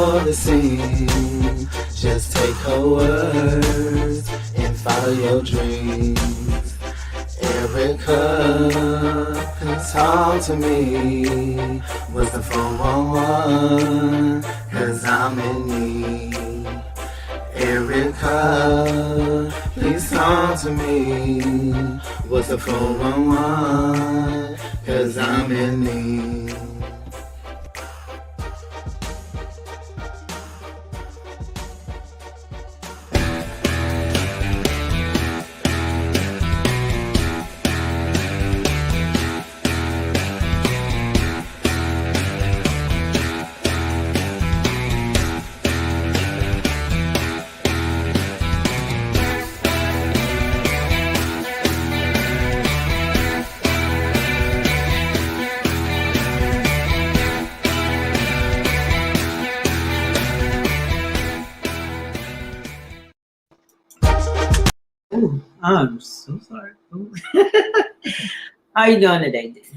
noticing. Just take her words and follow your dreams. Erica, please talk to me. What's the 411? Cause I'm in need. Erica, please talk to me. What's the 411? Cause I'm in need. Ooh, I'm so sorry. How you doing today, Dave?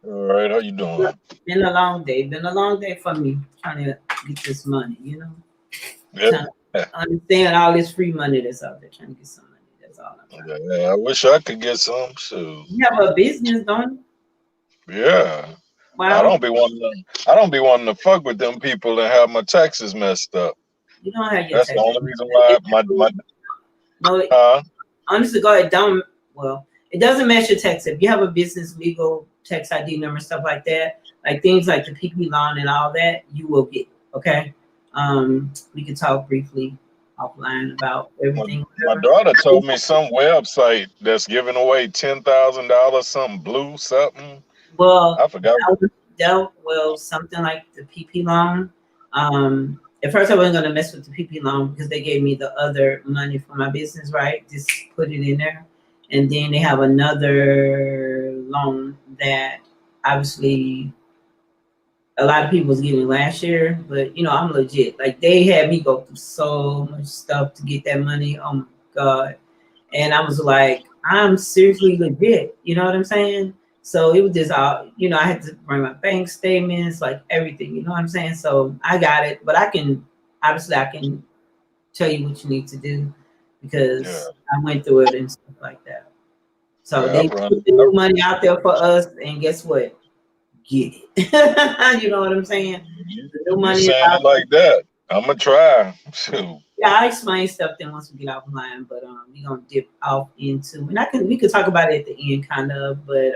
All right, how you doing? Been a long day. Been a long day for me trying to get this money, you know? Yep. Trying to understand all this free money that's out there, trying to get some money. That's all I'm trying. Yeah, I wish I could get some too. You have a business, don't you? Yeah. I Well, don't be wanting to fuck with them people and have my taxes messed up. you don't have your That's the taxes. only reason why No, honestly, God, it don't. Well, it doesn't match your tax. If you have a business, legal tax ID number, stuff like that, like things like the PP loan and all that, you will get. Okay. We can talk briefly offline about everything. my daughter told me some website that's giving away $10,000, something blue, something. Well, I forgot. Something like the PP loan. At first I wasn't gonna mess with the PP loan because they gave me the other money for my business, right? Just put it in there. And then they have another loan that obviously a lot of people was getting last year, but you know, I'm legit. Like they had me go through so much stuff to get that money. Oh my God. And I was like, I'm seriously legit. You know what I'm saying? So it was just all, you know, I had to bring my bank statements, like everything, you know what I'm saying? So I got it, but I can tell you what you need to do because I went through it and stuff like that. So they put the new money out there for us, and guess what? Get it. You know what I'm saying? The new money saying it like that. I'm gonna try. Yeah, I'll explain stuff then once we get offline, but we're gonna dip off into, and we could talk about it at the end kind of, but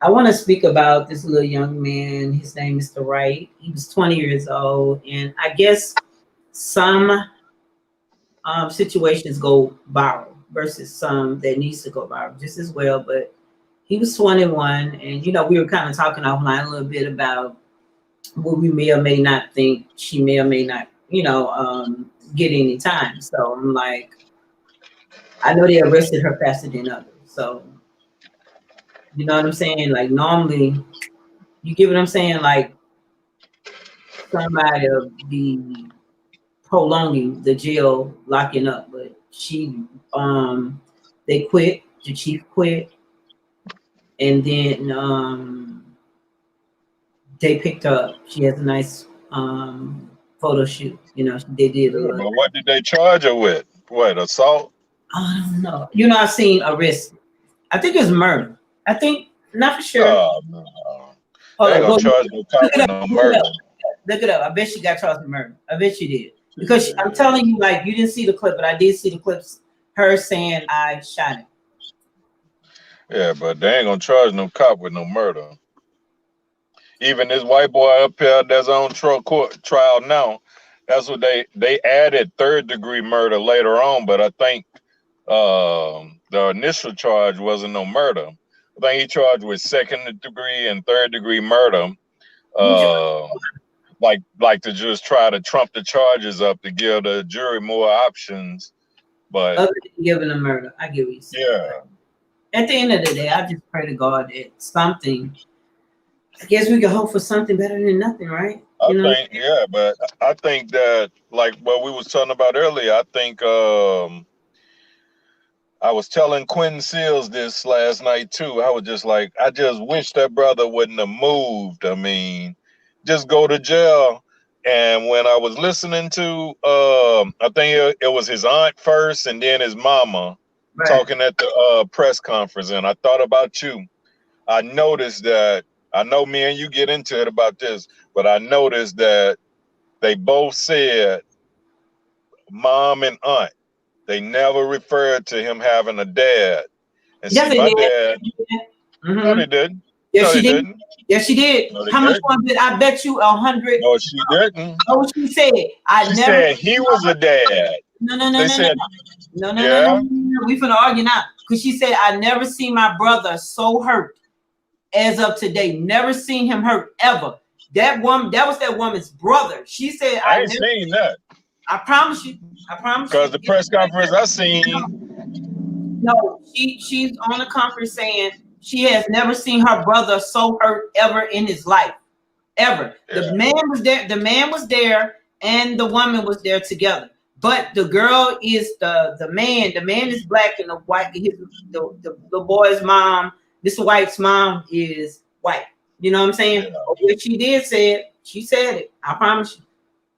I want to speak about this little young man. His name is Daunte Wright. He was 20 years old, and I guess some situations go viral versus some that needs to go viral just as well. But he was 21, and you know, we were kind of talking offline a little bit about what we may or may not think she may or may not, you know, get any time. So I'm like, I know they arrested her faster than others. So you know what I'm saying? Like normally, you get what I'm saying? Like somebody will be prolonging the jail locking up, but they quit. The chief quit, and then they picked her up. She has a nice photo shoot. You know, they did. But what did they charge her with? What, assault? I don't know. You know, I've seen arrest. I think it's murder. I think, not for sure. Oh, no. They ain't gonna charge no cop with no murder. Look it up. I bet she got charged with murder. I bet she did. Because I'm telling you, like, you didn't see the clip, but I did see the clips. Her saying, I shot him. Yeah, but they ain't gonna charge no cop with no murder. Even this white boy up here, that's on trial now. That's what they added third-degree murder later on, but I think the initial charge wasn't no murder. I think he charged with second-degree and third-degree murder, like to just try to trump the charges up to give the jury more options. But other than giving a murder, I give you. Yeah. At the end of the day, I just pray to God that something. I guess we can hope for something better than nothing, right? But I think that, like what we was talking about earlier, I think I was telling Quentin Seals this last night too. I was just like, I just wish that brother wouldn't have moved. I mean, just go to jail And when I was listening to, I think it was his aunt first, and then his mama Right. talking at the press conference, and I thought about you. I noticed that I know me and you get into it about this, but I noticed that they both said mom and aunt. They never referred to him having a dad. And Yes, see, they my did. dad, no, Mm-hmm. they didn't. Yes, No, she they did. didn't. Yes, she did. No, they How much didn't. one did I bet you 100? No, she didn't. Know what she said? I She never. said he was a dad. No, no, no, They no, no, said, no, no, no, no, yeah, no. We finna argue now. Cause she said I never seen my brother so hurt as of today. Never seen him hurt ever. That woman, that was that woman's brother. She said I I ain't never. seen that. I promise you. I promise you. Because the press conference I seen, No, she's on the conference saying she has never seen her brother so hurt ever in his life. Ever. yeah, The man was there, the man was there, and the woman was there together. But the girl is the man is black, and the white the boy's mom, Mr. White's mom is white. You know what I'm saying? yeah. What she did said, she said it. I promise you.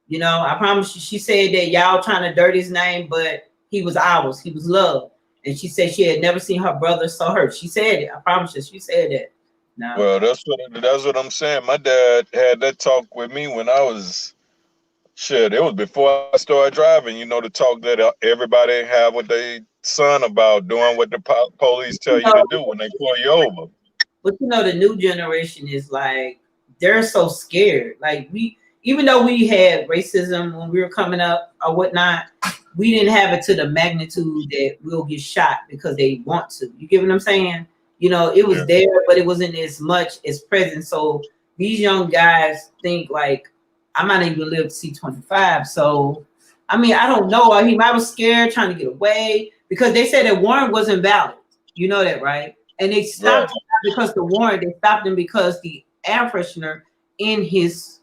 You know, I promise you, she said that y'all trying to dirt his name, but he was ours. He was loved. And she said she had never seen her brother so hurt. She said it. I promise you, she said that. No. Well, that's what I'm saying. My dad had that talk with me when I was shit. It was before I started driving. You know, the talk that everybody have with their son about doing what the police tell you to do when they pull you over. But you know, the new generation is like, they're so scared. Like even though we had racism when we were coming up or whatnot, we didn't have it to the magnitude that we'll get shot because they want to. You get what I'm saying? You know, it was Yeah. there, but it wasn't as much as present. So these young guys think like, I might not even live to see 25. So, I mean, I don't know. I mean, I was scared trying to get away because they said that warrant wasn't valid. You know that, right? And they stopped him not because the warrant, they stopped him because the air freshener in his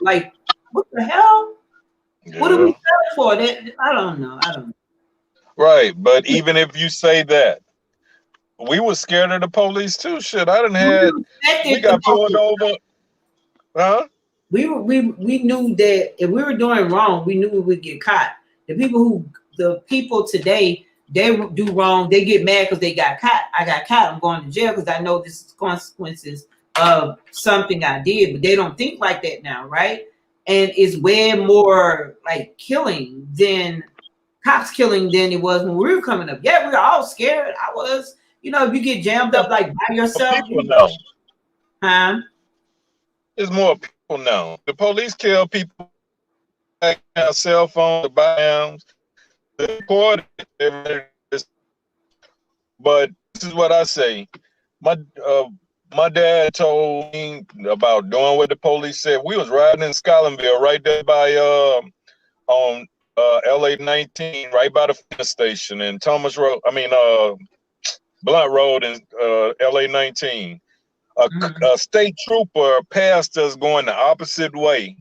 like, what the hell? What are we Yeah. selling for? That I don't know. I don't know. Right. But even if you say that, we were scared of the police too. Shit, I done had, we got pulled over. Huh? We knew that if we were doing wrong, we knew we would get caught. The people today, they do wrong, they get mad because they got caught. I got caught. I'm going to jail because I know this is consequences of something I did, but they don't think like that now, right? And it's way more like killing than cops killing than it was when we were coming up. Yeah, we were all scared. I was, you know, if you get jammed up like by yourself, People now. huh? There's more people now. The police kill people, have cell phones, the bams, the record. But this is what I say. My my dad told me about doing what the police said. We was riding in Scotlandville, right there by on LA 19, right by the fence station, and Thomas Road. I mean Blunt Road and LA 19. A state trooper passed us going the opposite way,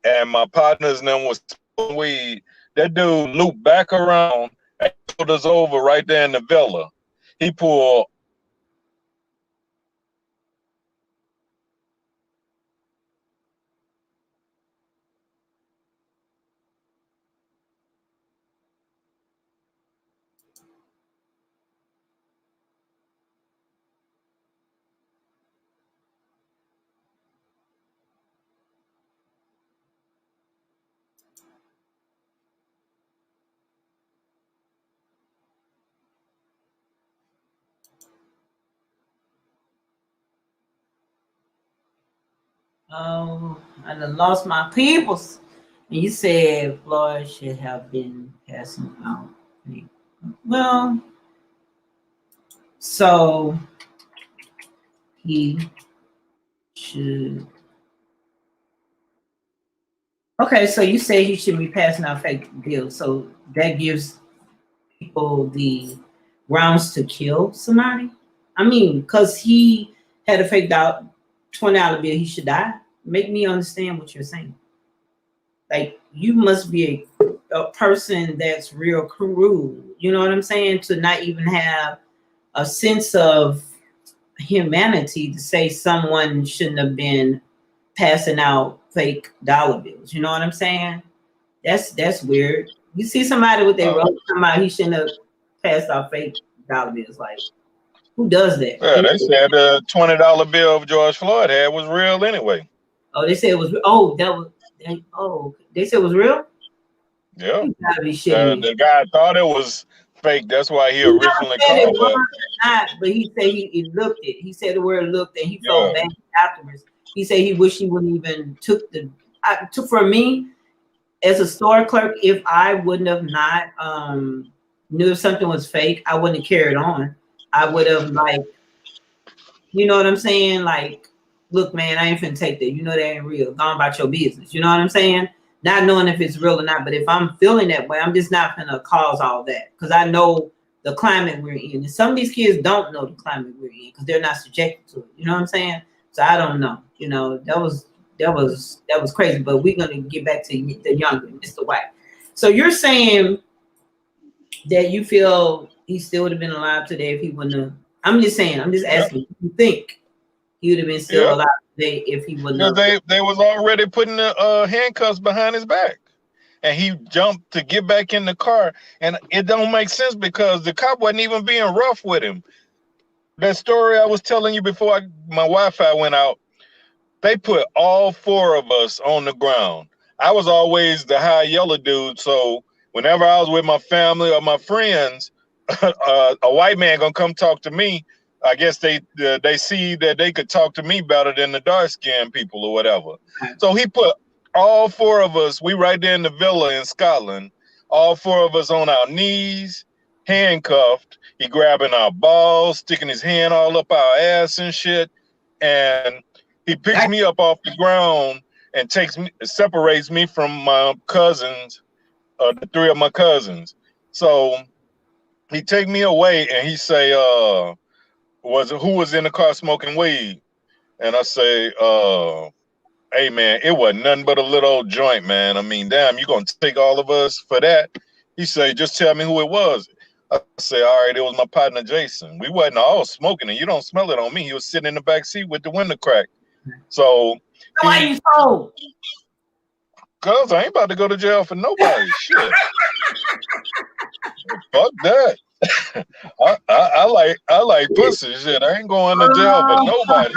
and my partners and them was smoking weed. That dude looped back around and pulled us over right there in the villa. He pulled. Oh, I done lost my peoples. And you said Floyd should have been passing out. Well, so he should. Okay, so you say he should be passing out fake bills. So that gives people the grounds to kill somebody. I mean, because he had a faked out $20 bill, he should die. Make me understand what you're saying. Like, you must be a person that's real cruel. You know what I'm saying? To not even have a sense of humanity to say someone shouldn't have been passing out fake dollar bills. You know what I'm saying? That's weird. You see somebody with their robe come out, he shouldn't have passed out fake dollar bills. Like, who does that? Yeah, they said the $20 bill of George Floyd had was real anyway. Oh, they said it was. Oh, that was. They said it was real. Yeah, You gotta be shitting me. the guy thought it was fake. That's why he He never originally said it called was that. not, but he said he looked it. He said the word looked, and he felt Yeah. bad afterwards. He said he wished he wouldn't even took the. For me, as a store clerk, if I wouldn't have not knew if something was fake, I wouldn't have carried on. I would have like, you know what I'm saying? Like, look, man, I ain't finna take that. You know that ain't real. Go on about your business. You know what I'm saying? Not knowing if it's real or not, but if I'm feeling that way, I'm just not gonna cause all that because I know the climate we're in. And some of these kids don't know the climate we're in because they're not subjected to it. You know what I'm saying? So I don't know. You know, that was crazy. But we're gonna get back to the younger Mr. White. So you're saying that you feel he still would have been alive today if he wouldn't have. I'm just saying. I'm just asking. You think he would have been still alive today if he wouldn't have? Because they was already putting the handcuffs behind his back, and he jumped to get back in the car, and it don't make sense because the cop wasn't even being rough with him. That story I was telling you before my Wi-Fi went out, they put all four of us on the ground. I was always the high yellow dude, so whenever I was with my family or my friends, a white man gonna come talk to me. I guess they see that they could talk to me better than the dark skinned people or whatever. So he put all four of us. We right there in the villa in Scotland. All four of us on our knees, handcuffed. He grabbing our balls, sticking his hand all up our ass and shit. And he picks me up off the ground and separates me from my cousins, the three of my cousins. So he take me away and he say, who was in the car smoking weed? And I say, hey man, it wasn't nothing but a little old joint, man. I mean, damn, you gonna take all of us for that? He say, just tell me who it was. I say, all right, it was my partner Jason. We wasn't all smoking, and you don't smell it on me. He was sitting in the back seat with the window cracked. So why you told? Cause I ain't about to go to jail for nobody. Shit. Fuck that. I like pussy shit. I ain't going to jail for nobody.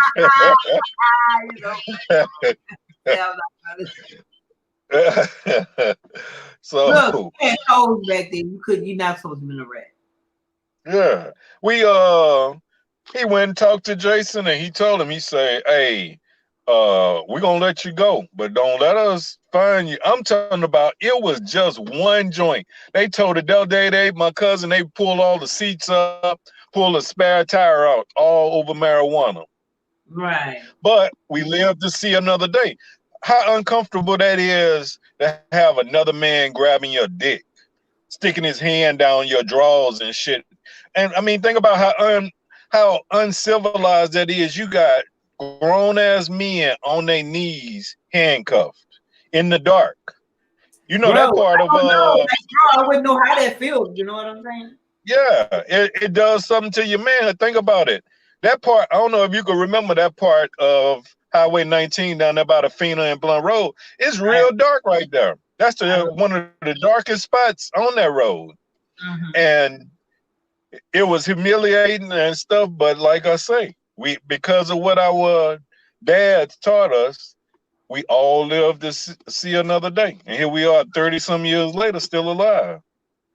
So look, you had told back then you're not supposed to be in a rat. Yeah. He went and talked to Jason and he told him, he said, hey, we're gonna let you go, but don't let us find you. I'm talking about it was just one joint. They told the day my cousin, they pulled all the seats up, pulled a spare tire out, all over marijuana. Right. But we lived to see another day. How uncomfortable that is to have another man grabbing your dick, sticking his hand down your drawers and shit. And I mean, think about how uncivilized that is. You got grown ass men on their knees, handcuffed in the dark. You know, that part of I wouldn't know how that feels. You know what I'm saying? Yeah, it does something to your man. Think about it. That part, I don't know if you can remember that part of Highway 19 down there by the Fina and Blunt Road. It's real dark right there. That's one of the darkest spots on that road. And it was humiliating and stuff, but like I say, because of what our dads taught us, we all lived to see another day. And here we are 30-some years later, still alive.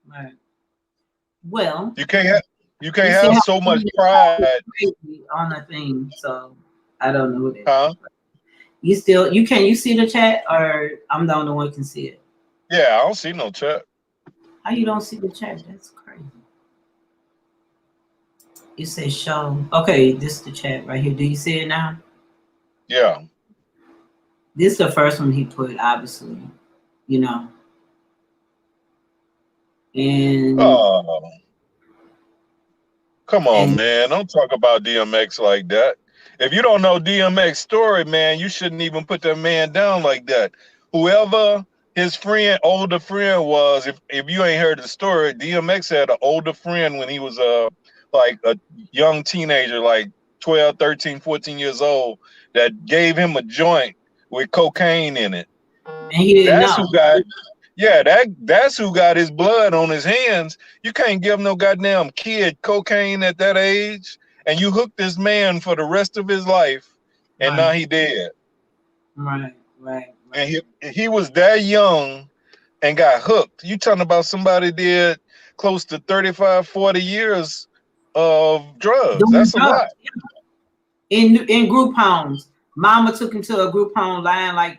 Right. Well, you can't have so much pride on a thing, so I don't know that. Huh? You see the chat, or I'm the only one who can see it? Yeah, I don't see no chat. How you don't see the chat? That's crazy. You say show. Okay, this is the chat right here. Do you see it now? Yeah. This is the first one he put, obviously. You know. And come on, man. Don't talk about DMX like that. If you don't know DMX story, man, you shouldn't even put that man down like that. Whoever his older friend was, if you ain't heard the story, DMX had an older friend when he was like a young teenager, like 12, 13, 14 years old, that gave him a joint with cocaine in it. And he didn't That's know. who got. Yeah, that's who got his blood on his hands. You can't give no goddamn kid cocaine at that age, and you hook this man for the rest of his life, and now he dead. Right. And he was that young and got hooked. You talking about somebody did close to 35, 40 years of drugs. Doing That's a drugs. lot. In group homes. Mama took him to a group home line like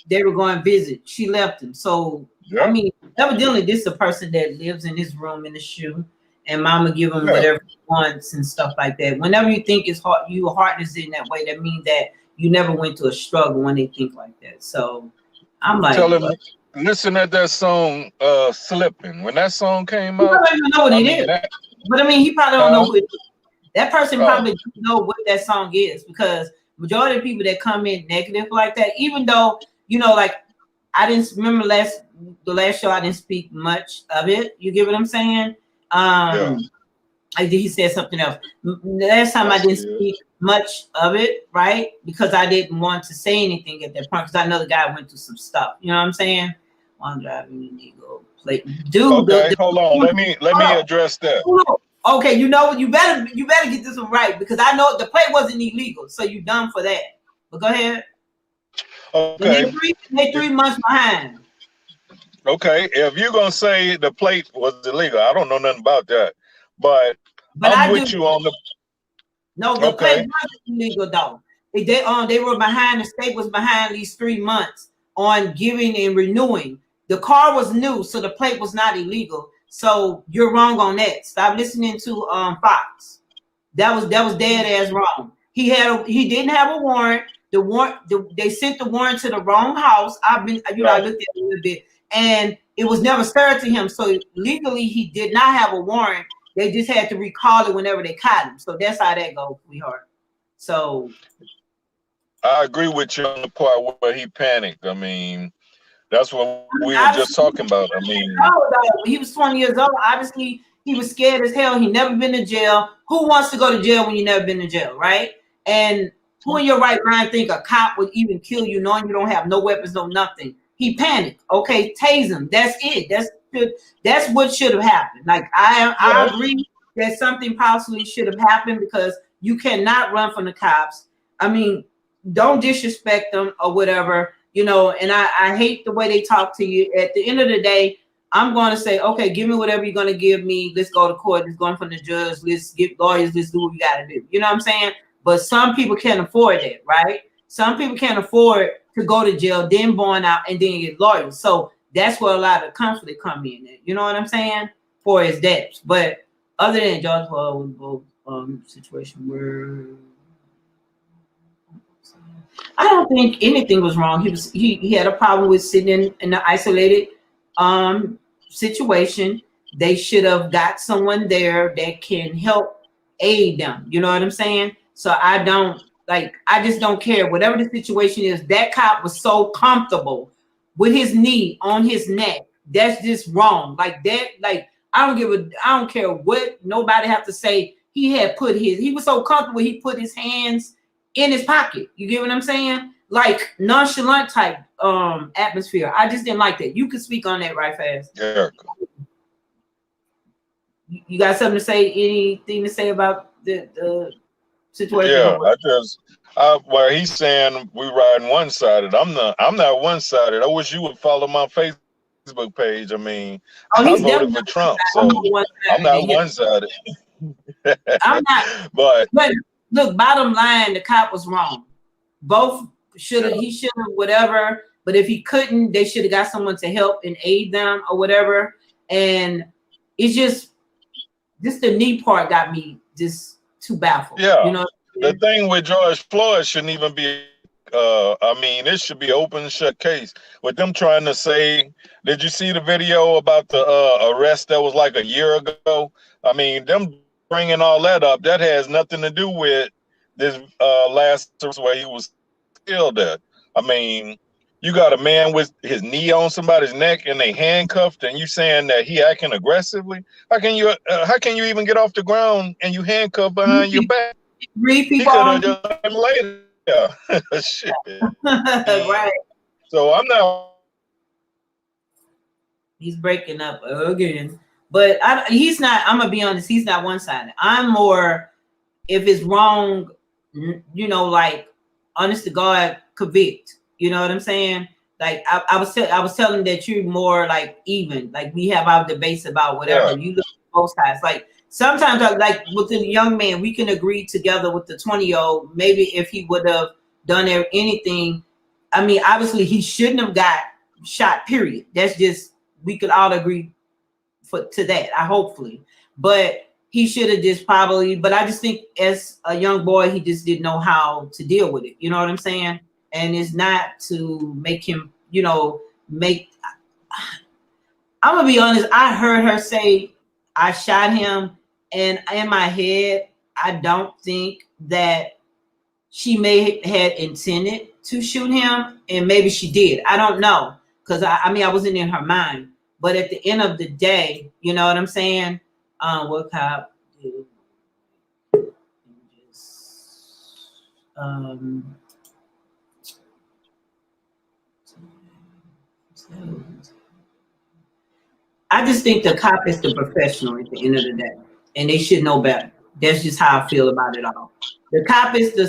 they were going to visit. She left him. So I mean, evidently this is a person that lives in his room in the shoe, and mama give him whatever he wants and stuff like that. Whenever you think it's hard, your heart is in that way, that means that you never went to a struggle when they think like that. So I'm like, tell him, listen at that song, Slipping. When that song came out, I don't even know what it is. But I mean, he probably don't know who it is. That person probably doesn't know what that song is, because majority of people that come in negative like that, even though, you know, like I didn't remember the last show, I didn't speak much of it. You get what I'm saying? He said something else. Last time I didn't speak much of it, right? Because I didn't want to say anything at that point, because I know the guy went through some stuff. You know what I'm saying? One driving illegal plate. Dude, okay, hold on. Let me address that. Okay, you know what? You better get this one right, because I know the plate wasn't illegal, so you dumb for that. But go ahead. Okay. They 3 months behind. Okay, if you're gonna say the plate was illegal, I don't know nothing about that, but I'm with you on the. No, the plate wasn't illegal though. They were behind. The state was behind these 3 months on giving and renewing. The car was new, so the plate was not illegal. So you're wrong on that. Stop listening to Fox. That was dead ass wrong. He didn't have a warrant. They sent the warrant to the wrong house. I looked at it a little bit, and it was never served to him. So legally, he did not have a warrant. They just had to recall it whenever they caught him. So that's how that goes, sweetheart. So I agree with you on the part where he panicked. I mean, that's what we were just talking about. I mean, he was 20 years old. Obviously, he was scared as hell. He never been to jail. Who wants to go to jail when you never been to jail, right? And who in your right mind think a cop would even kill you knowing you don't have no weapons, no nothing? He panicked. Okay, tase him. That's it. That's what should have happened. Like I agree that something possibly should have happened, because you cannot run from the cops. I mean, don't disrespect them or whatever, you know. And I hate the way they talk to you. At the end of the day, I'm going to say, okay, give me whatever you're going to give me. Let's go to court. Let's go in front of the judge. Let's get lawyers. Let's do what we got to do. You know what I'm saying? But some people can't afford that, right? Some people can't afford to go to jail, then bond out, and then get lawyers. So that's where a lot of conflict come in. You know what I'm saying? For his debts. But other than George Floyd, both situation where I don't think anything was wrong. He had a problem with sitting in an isolated situation. They should have got someone there that can help aid them. You know what I'm saying? So I just don't care. Whatever the situation is, that cop was so comfortable with his knee on his neck. That's just wrong. Like that, like I don't care what nobody have to say. He was so comfortable, he put his hands in his pocket. You get what I'm saying? Like nonchalant type atmosphere. I just didn't like that. You could speak on that right fast. Yeah. You got something to say? Anything to say about the situation? Yeah, where he's saying we riding one-sided. I'm not one-sided. I wish you would follow my Facebook page. I mean, I voted for Trump, so I'm not one-sided. I'm not. But look, bottom line, the cop was wrong. Both he should have whatever. But if he couldn't, they should have got someone to help and aid them or whatever. And it's just the knee part got me just too baffled. Yeah, you know. The thing with George Floyd shouldn't even be. I mean, it should be open shut case with them trying to say. Did you see the video about the arrest that was like a year ago? I mean, them bringing all that up, that has nothing to do with this last where he was killed at. I mean, you got a man with his knee on somebody's neck and they handcuffed, and you saying that he acting aggressively? How can you even get off the ground and you handcuffed behind your back? Three He people. could have just later. Yeah, shit. Right. So I'm not. He's breaking up again. But he's not, I'm gonna be honest, he's not one-sided. I'm more, if it's wrong, you know, like honest to God, convict. You know what I'm saying? Like I was telling that you're more like even. Like we have our debates about whatever. Yeah. You look at both sides. Like sometimes like with the young man, we can agree together with the 20-year-old. Maybe if he would have done anything, I mean, obviously he shouldn't have got shot, period. That's just, we could all agree to that. I hopefully, but he should have just probably. But I just think as a young boy, he just didn't know how to deal with it. You know what I'm saying? And it's not to make him, you know, make. I'm gonna be honest. I heard her say I shot him, and in my head, I don't think that she may had intended to shoot him, and maybe she did. I don't know, because I mean I wasn't in her mind. But at the end of the day, you know what I'm saying? What cop did um I just think the cop is the professional at the end of the day, and they should know better. That's just how I feel about it all. The cop is the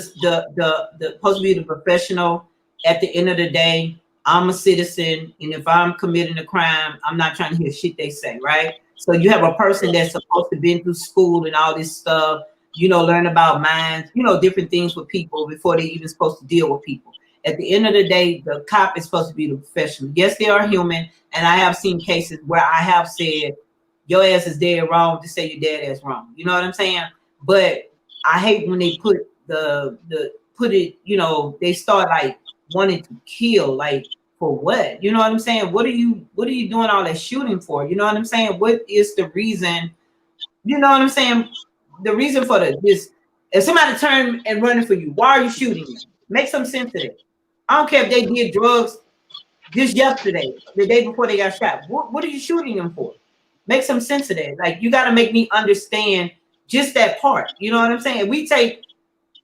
supposed to be the professional. At the end of the day, I'm a citizen, and if I'm committing a crime, I'm not trying to hear shit they say, right? So you have a person that's supposed to been through school and all this stuff, you know, learn about minds, you know, different things with people before they even supposed to deal with people. At the end of the day, the cop is supposed to be the professional. Yes, they are human. And I have seen cases where I have said, your ass is dead wrong to say your dad ass wrong. You know what I'm saying? But I hate when they put put it, you know, they start like wanting to kill, like for what? You know what I'm saying? What are you doing all that shooting for? You know what I'm saying? What is the reason? You know what I'm saying? The reason for this, if somebody turned and running for you, why are you shooting them? Make some sense of it. I don't care if they did drugs just yesterday, the day before they got shot. What are you shooting them for? Make some sense of that. Like, you got to make me understand just that part. You know what I'm saying? We take,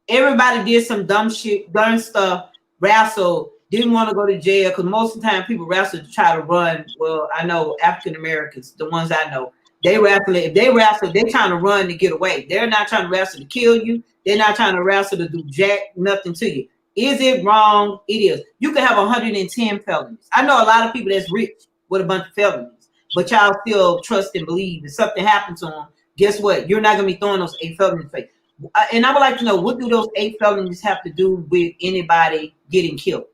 everybody did some dumb shit, dumb stuff, wrestle, didn't want to go to jail, because most of the time people wrestle to try to run. Well, I know African Americans, the ones I know, they wrestle. If they wrestle, they're trying to run to get away. They're not trying to wrestle to kill you. They're not trying to wrestle to do jack nothing to you. Is it wrong? It is. You can have 110 felonies. I know a lot of people that's rich with a bunch of felonies, but y'all still trust and believe if something happened to them, guess what? You're not going to be throwing those 8 felonies face. And I would like to know, what do those 8 felonies have to do with anybody getting killed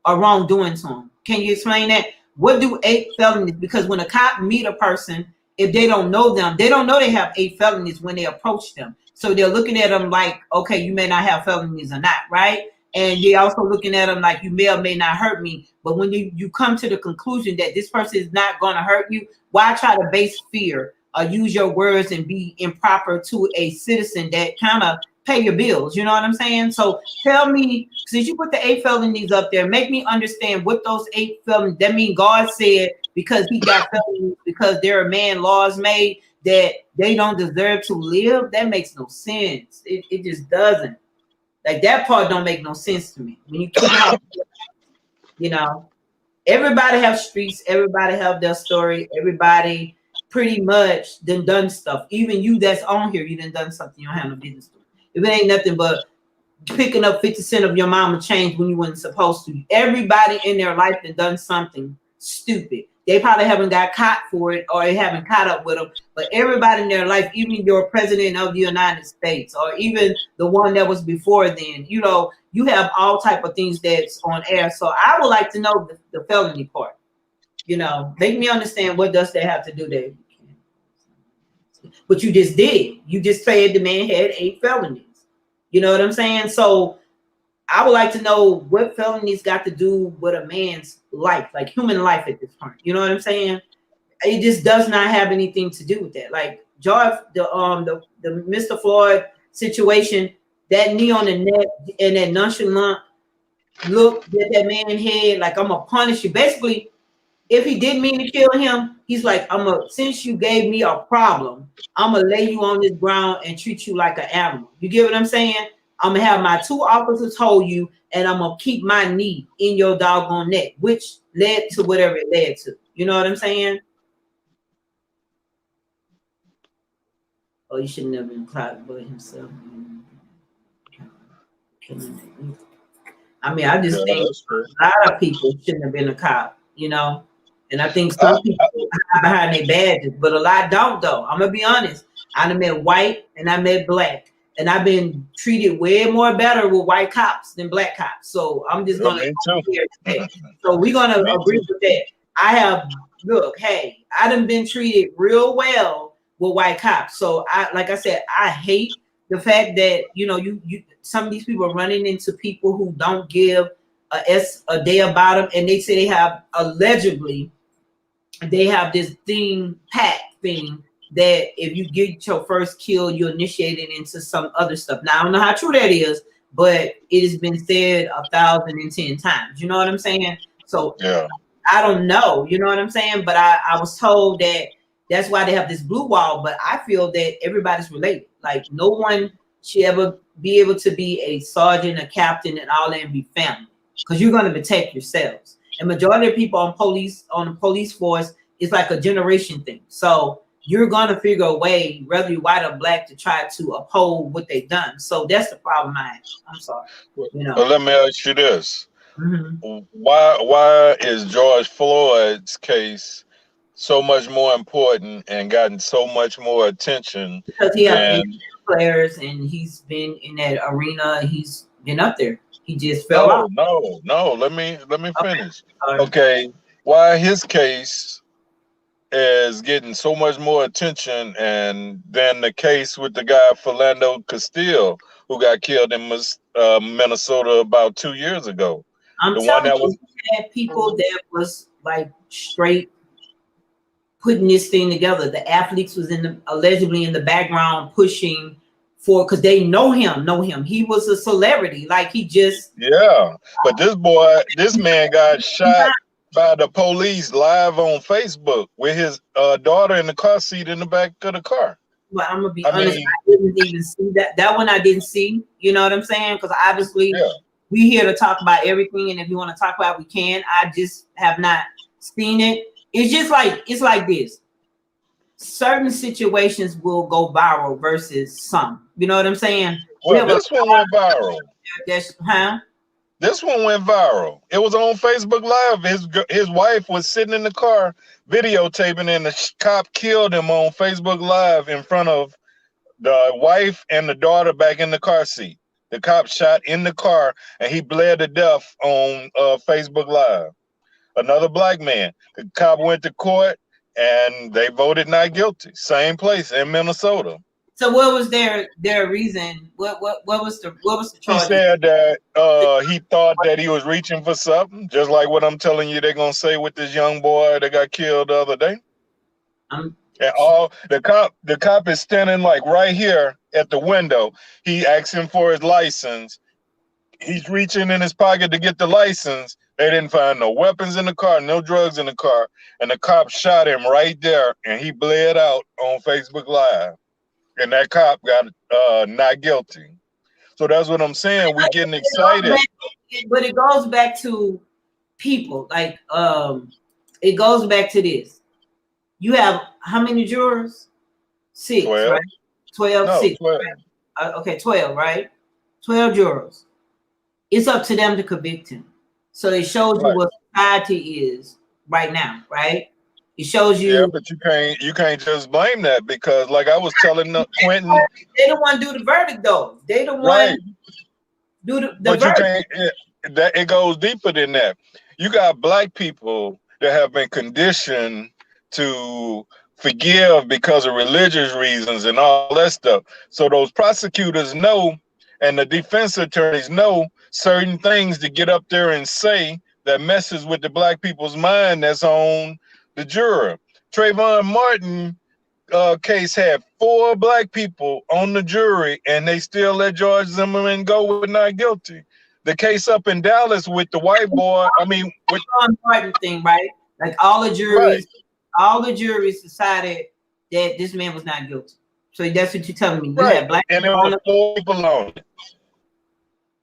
or wrongdoing to them? Can you explain that? What do 8 felonies? Because when a cop meet a person, if they don't know them, they don't know they have 8 felonies when they approach them. So they're looking at them like, okay, you may not have felonies or not, right? And they're also looking at them like, you may or may not hurt me. But when you come to the conclusion that this person is not going to hurt you, why try to base fear or use your words and be improper to a citizen that kind of pay your bills? You know what I'm saying? So tell me, since you put the 8 felonies up there, make me understand what those 8 felonies, that mean God said because he got felonies because there are man laws made that they don't deserve to live? That makes no sense. It just doesn't. Like, that part don't make no sense to me. When you keep out, you know, everybody have streets, everybody have their story, everybody pretty much done stuff. Even you that's on here, you done something you don't have no business doing. If it ain't nothing but picking up 50 cents of your mama change when you wasn't supposed to. Everybody in their life done something stupid. They probably haven't got caught for it, or they haven't caught up with them. But everybody in their life, even your president of the United States, or even the one that was before then, you know, you have all type of things that's on air. So I would like to know the felony part. You know, make me understand, what does that have to do there? But you just did. You just said the man had 8 felonies. You know what I'm saying? So I would like to know what felonies got to do with a man's life, like human life at this point. You know what I'm saying? It just does not have anything to do with that. Like George, the Mr. Floyd situation, that knee on the neck and that nonchalant look that man had, like, I'm gonna punish you. Basically, if he didn't mean to kill him, he's like, since you gave me a problem, I'm gonna lay you on this ground and treat you like an animal. You get what I'm saying? I'm gonna have my 2 officers hold you, and I'm gonna keep my knee in your doggone neck, which led to whatever it led to. You know what I'm saying? Oh, you should never been Clyde Boy himself. I mean, I just think a lot of people shouldn't have been a cop, you know. And I think some people hide behind their badges, but a lot don't though. I'm gonna be honest. I done met white and I met black, and I've been treated way more better with white cops than black cops. So I'm just gonna so we're gonna agree with that. I have hey, I done been treated real well with white cops. So like I said, I hate the fact that you some of these people are running into people who don't give a day about them, and they say they have allegedly this pact thing that if you get your first kill, you initiate it into some other stuff. Now I don't know how true that is, but it has been said 1,010 times. You know what I'm saying? So yeah, I don't know. You know what I'm saying? But I was told that that's why they have this blue wall. But I feel that everybody's related. Like no one should ever be able to be a sergeant, a captain, and all that and be family, because you're going to protect yourselves. And majority of people on the police force is like a generation thing. So you're going to figure a way, whether you're white or black, to try to uphold what they've done. So that's the problem I have. I'm sorry. Well, let me ask you this. Mm-hmm. Why is George Floyd's case so much more important and gotten so much more attention? Because he has players and he's been in that arena. He's been up there. He just fell out. No. Let me finish. Okay. Why his case is getting so much more attention and than the case with the guy Philando Castile, who got killed in Minnesota about 2 years ago? I'm telling you, had people that was like straight putting this thing together. The athletes was allegedly in the background pushing for, because they know him. He was a celebrity. Like he just but this man got shot by the police live on Facebook with his daughter in the car seat in the back of the car. Well, I'm gonna be honest, I didn't even see that one. I didn't see. You know what I'm saying? Because obviously we here to talk about everything, and if you want to talk about it, we can. I just have not seen it. It's like this. Certain situations will go viral versus some. You know what I'm saying? Well, this one went viral. This one went viral. It was on Facebook Live. His wife was sitting in the car videotaping, and the cop killed him on Facebook Live in front of the wife and the daughter back in the car seat. The cop shot in the car, and he bled to death on Facebook Live. Another black man. The cop went to court, and they voted not guilty. Same place in Minnesota. So what was their reason? What was the charge? He said that he thought that he was reaching for something, just like what I'm telling you they're gonna say with this young boy that got killed the other day. And the cop is standing like right here at the window. He asked him for his license. He's reaching in his pocket to get the license. They didn't find no weapons in the car, no drugs in the car, and the cop shot him right there, and he bled out on Facebook Live. And that cop got not guilty. So that's what I'm saying. We're getting excited. But it goes back to people. Like, it goes back to this. You have how many jurors? 6, 12. Right? 12, no, 6. 12. Right? Okay, 12, right? 12 jurors. It's up to them to convict him. So it shows you what society is right now, right? It shows you. Yeah, but you can't just blame that, because like I was telling Quentin, they don't want to do the verdict though. They don't want to do the but verdict. You can't. It goes deeper than that. You got black people that have been conditioned to forgive because of religious reasons and all that stuff. So those prosecutors know, and the defense attorneys know certain things to get up there and say that messes with the black people's mind that's on the juror. Trayvon Martin case had 4 black people on the jury, and they still let George Zimmerman go with not guilty. The case up in Dallas with the white boy, with Trayvon Martin thing, right? Like all the juries decided that this man was not guilty. So that's what you're telling me. You had black and there were 4 people on it.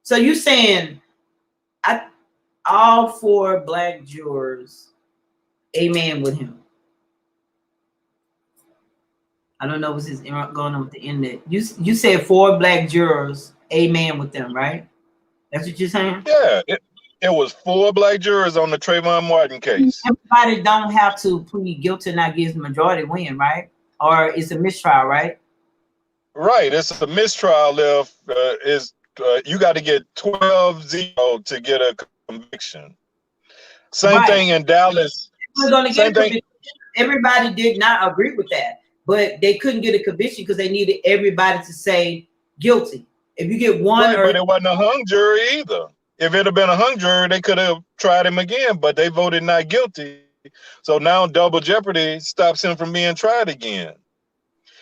So you saying all 4 black jurors, amen with him. I don't know what's going on with the internet. You said 4 black jurors, amen with them, right? That's what you're saying? Yeah, it was 4 black jurors on the Trayvon Martin case. Everybody don't have to plead guilty and not give the majority win, right? Or it's a mistrial, right? Right, it's a mistrial if you got to get 12-0 to get a conviction. Same thing in Dallas. We're going to get a conviction. Everybody did not agree with that, but they couldn't get a conviction because they needed everybody to say guilty. If you get one, but it wasn't a hung jury either. If it had been a hung jury, they could have tried him again, but they voted not guilty. So now double jeopardy stops him from being tried again.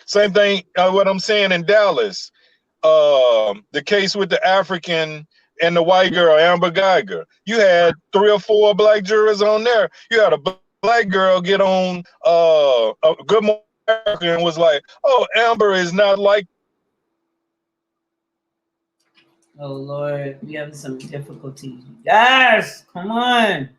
Same thing, what I'm saying in Dallas, the case with the African and the white girl, Amber Geiger. You had 3 or 4 black jurors on there. You had a black girl get on a Good Morning America and was like, "Oh, Amber is not like." Oh Lord, we having some difficulties. Yes, come on.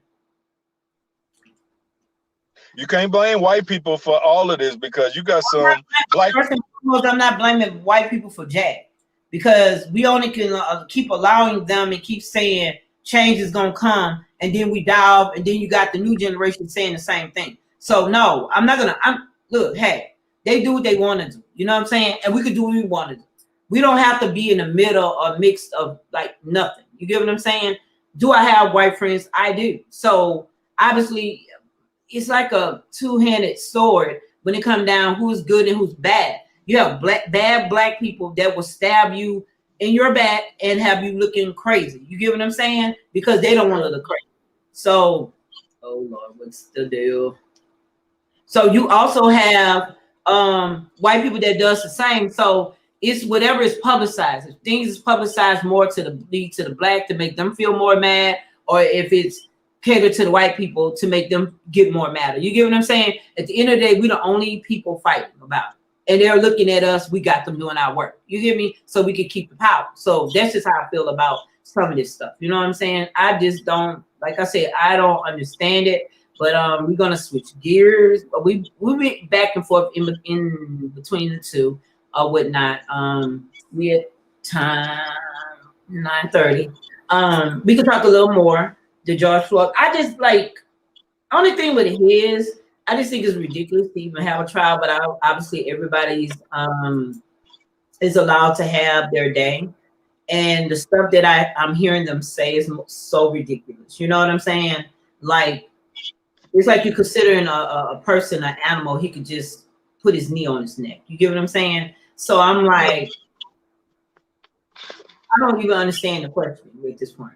You can't blame white people for all of this because you got some black. First and foremost, I'm not blaming white people for jack because we only can keep allowing them and keep saying change is gonna come, and then we die off, and then you got the new generation saying the same thing. So no, I'm not gonna. Look, hey, they do what they want to do. You know what I'm saying? And we could do what we want to do. We don't have to be in the middle or mixed of like nothing. You get what I'm saying? Do I have white friends? I do. So obviously, it's like a 2-handed sword when it comes down who's good and who's bad. You have bad black people that will stab you in your back and have you looking crazy. You get what I'm saying? Because they don't want to look crazy. So, oh Lord, what's the deal? So you also have white people that does the same. So it's whatever is publicized. If things is publicized more to the black to make them feel more mad, or if it's catered to the white people to make them get more mad. You get what I'm saying? At the end of the day, we're the only people fighting about it. And they're looking at us. We got them doing our work. You get me? So we can keep the power. So that's just how I feel about some of this stuff. You know what I'm saying? I just don't, like I said, I don't understand it. But we're gonna switch gears. But we went back and forth in between the two or whatnot. We at time 9:30. We can talk a little more. The George Floyd. I just like only thing with it is I just think it's ridiculous to even have a trial. But obviously everybody's is allowed to have their day, and the stuff that I'm hearing them say is so ridiculous. You know what I'm saying? Like. It's like you're considering a person an animal. He could just put his knee on his neck. You get what I'm saying? So I'm like, I don't even understand the question at this point.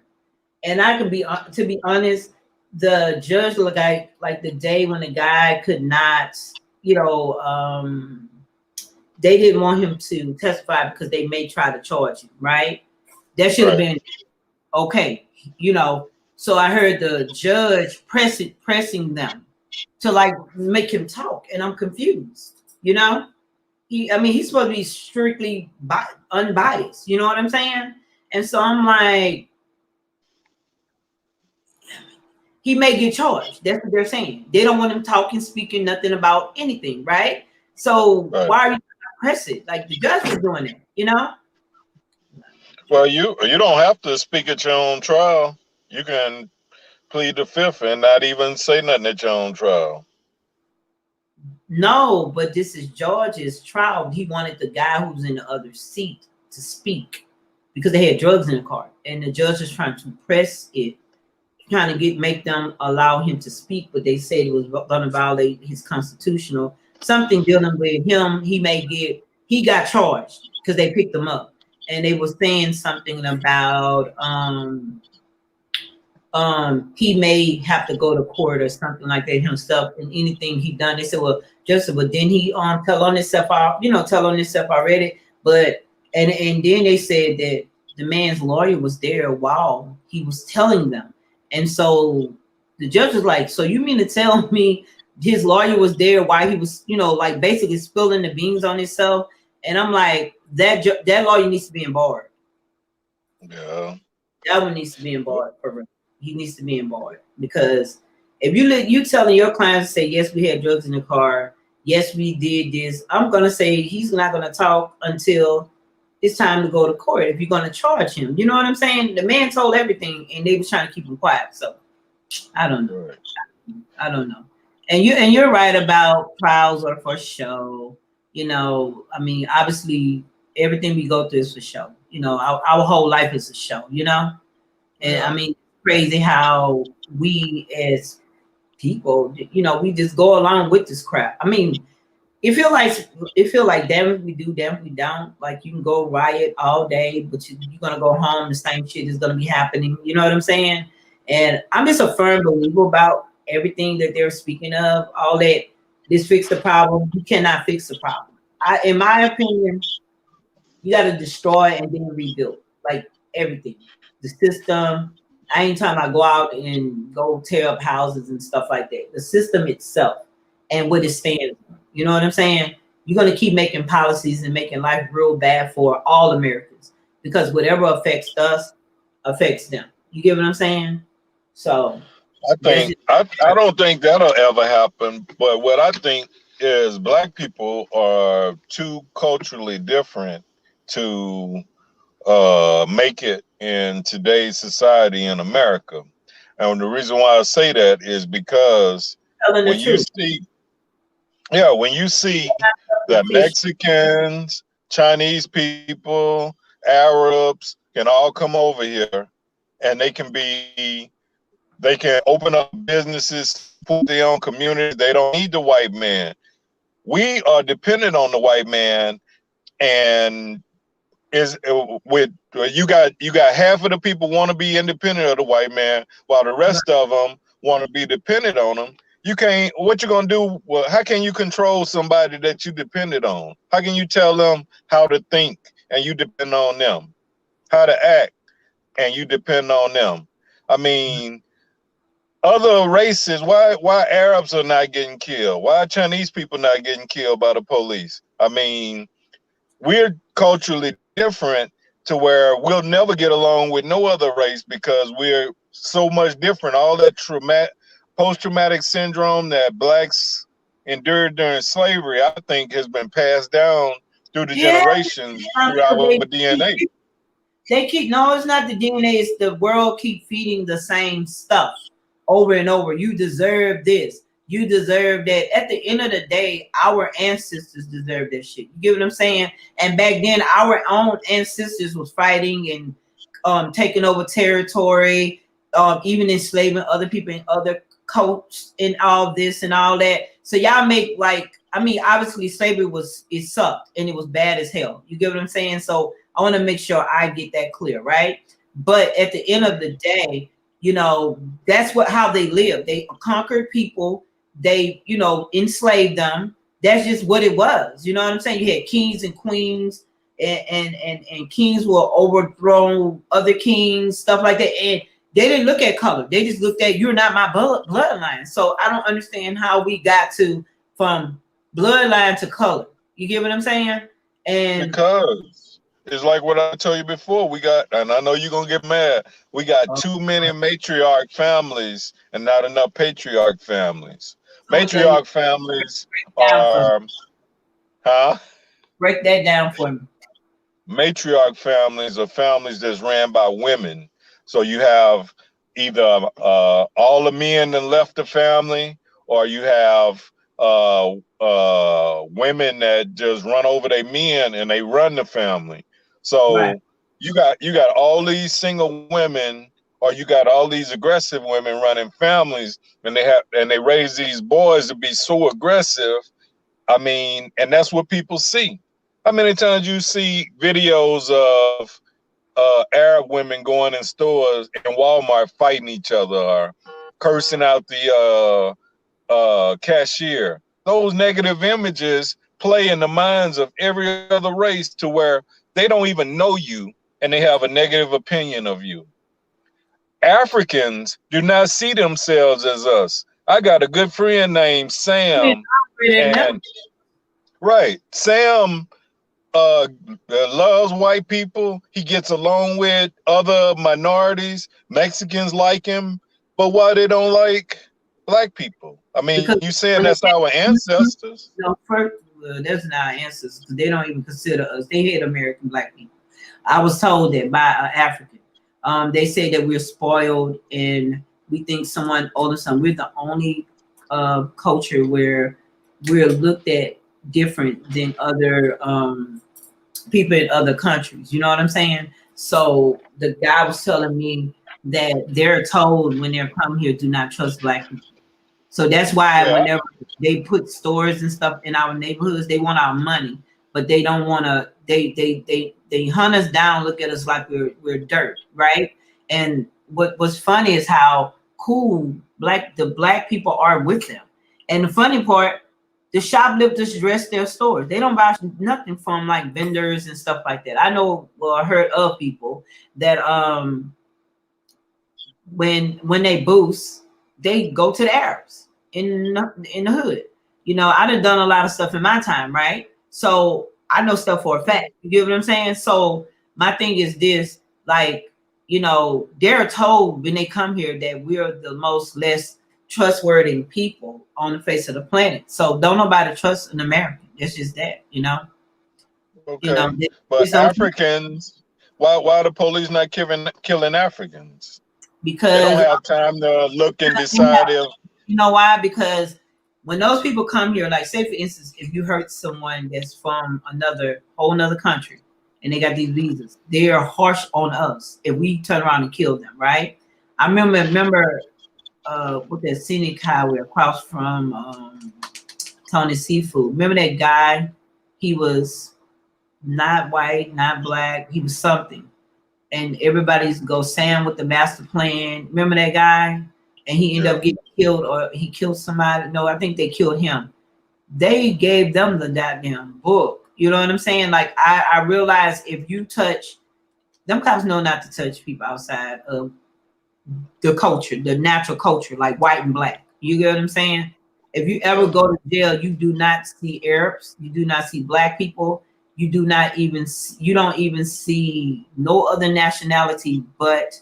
And I could be, to be honest, the judge looked like the day when the guy could not, you know, they didn't want him to testify because they may try to charge him, right? That should have been okay, you know. So I heard the judge pressing them to like make him talk, and I'm confused. You know, he's supposed to be strictly unbiased. You know what I'm saying? And so I'm like, he may get charged. That's what they're saying. They don't want him talking, speaking nothing about anything, right? So why are you press it? Like the judge was doing it, you know? Well, you don't have to speak at your own trial. You can plead the fifth and not even say nothing at your own trial. No, but this is George's trial. He wanted the guy who's in the other seat to speak because they had drugs in the car, and the judge was trying to press it, trying to make them allow him to speak, but they said it was going to violate his constitutional something dealing with him. He got charged because they picked him up, and they were saying something about he may have to go to court or something like that himself, and anything he done. They said, well, Joseph, but didn't he tell on himself already? But and then they said that the man's lawyer was there while he was telling them. And so the judge was like, so you mean to tell me his lawyer was there while he was, like basically spilling the beans on himself? And I'm like, that lawyer needs to be embarred. Yeah. That one needs to be embarred for real. He needs to be embarred because if you telling your clients to say yes, we had drugs in the car, yes, we did this. I'm gonna say he's not gonna talk until it's time to go to court. If you're gonna charge him, you know what I'm saying? The man told everything, and they was trying to keep him quiet. So I don't know. Right. I don't know. And you're right about trials are for show. You know, I mean, obviously everything we go through is for show. You know, our whole life is a show. You know. And I Yeah. mean, crazy how we as people, you know, we just go along with this crap. I mean, it feel like damn if we do, damn if we don't. Like you can go riot all day, but you're gonna go home. The same shit is gonna be happening. You know what I'm saying? And I'm just a firm believer about everything that they're speaking of. All that this fix the problem. You cannot fix the problem. In my opinion, you got to destroy and then rebuild, like everything, the system. I ain't talking about go out and go tear up houses and stuff like that. The system itself and what it stands for. You know what I'm saying? You're gonna keep making policies and making life real bad for all Americans because whatever affects us affects them. You get what I'm saying? So I that's think just I don't think that'll ever happen. But what I think is black people are too culturally different to make it in today's society in America. And the reason why I say that is because telling the when you truth. see, yeah, when you see that Mexicans, Chinese people, Arabs can all come over here and they can open up businesses, support their own communities. They don't need the white man. We are dependent on the white man, and is with you got half of the people want to be independent of the white man, while the rest of them want to be dependent on him. You can't. What you gonna do? Well, how can you control somebody that you depended on? How can you tell them how to think and you depend on them? How to act and you depend on them? I mean, other races, why Arabs are not getting killed? Why Chinese people not getting killed by the police? I mean, we're culturally different to where we'll never get along with no other race because we're so much different. All that post-traumatic syndrome that blacks endured during slavery, I think, has been passed down through the Yeah, generations through our DNA. they keep no, it's not the DNA, it's the world keep feeding the same stuff over and over. You deserve this, you deserve that. At the end of the day, our ancestors deserve that shit. You get what I'm saying? And back then, our own ancestors was fighting and taking over territory, even enslaving other people in other coats and all this and all that. So y'all make like, I mean, obviously slavery it sucked and it was bad as hell. You get what I'm saying? So I want to make sure I get that clear, right? But at the end of the day, you know, that's how they live. They conquered people. They, you know, enslaved them. That's just what it was. You know what I'm saying? You had kings and queens, and kings will overthrow other kings, stuff like that. And they didn't look at color. They just looked at, you're not my bloodline. So I don't understand how we got from bloodline to color. You get what I'm saying? And Because it's like what I told you before. We got, and I know you're gonna get mad. We got too many matriarch families and not enough patriarch families. so what that means, Matriarch families down for me. are, huh? Break that down for me. Matriarch families are families that's ran by women. So you have either all the men that left the family, or you have women that just run over their men and they run the family. Right. So you got all these single women, or you got all these aggressive women running families, and they raise these boys to be so aggressive. I mean, and that's what people see. How many times you see videos of Arab women going in stores in Walmart fighting each other or cursing out the cashier? Those negative images play in the minds of every other race to where they don't even know you and they have a negative opinion of you. Africans do not see themselves as us. I got a good friend named I mean, Sam, I already know. and right, Sam that loves white people. He gets along with other minorities. Mexicans like him, but why they don't like black people? I mean, Because you saying when they that's our ancestors? no first, well, that's not our ancestors because they don't even consider us. They hate American black people. I was told that by an African. They say that we're spoiled and we think someone older son. We're the only culture where we're looked at different than other people in other countries. You know what I'm saying? So the guy was telling me that they're told when they're come here, do not trust black people. So that's why Yeah, whenever they put stores and stuff in our neighborhoods, they want our money, but they don't want to. They hunt us down, look at us like we're dirt, right? And what's funny is how cool the black people are with them. And the funny part, the shoplifters dress their stores. They don't buy nothing from like vendors and stuff like that. I know, well, I heard of people that when they boost, they go to the Arabs in the hood. You know, I done a lot of stuff in my time, right? So I know stuff for a fact. You get what I'm saying? So my thing is this, like, you know, they're told when they come here that we're the most less trustworthy people on the face of the planet. So don't nobody trust an American. It's just that, you know. You know, okay. they But just don't, Africans, why the police not killing Africans? They don't because have time to look and decide if you know why? Because when those people come here, like say for instance, if you hurt someone that's from another whole nother country and they got these visas, they are harsh on us if we turn around and kill them, right? I remember with that scenic highway across from Tony Seafood. Remember that guy? He was not white, not black, he was something. And everybody's go Sam with the master plan. Remember that guy? And he ended yeah. up getting killed, or he killed somebody. No, I think they killed him. They gave them the goddamn book. You know what I'm saying? Like I realize if you touch them, cops know not to touch people outside of the culture, the natural culture, like white and black. You get what I'm saying? If you ever go to jail, you do not see Arabs, you do not see black people, you do not even you don't even see no other nationality but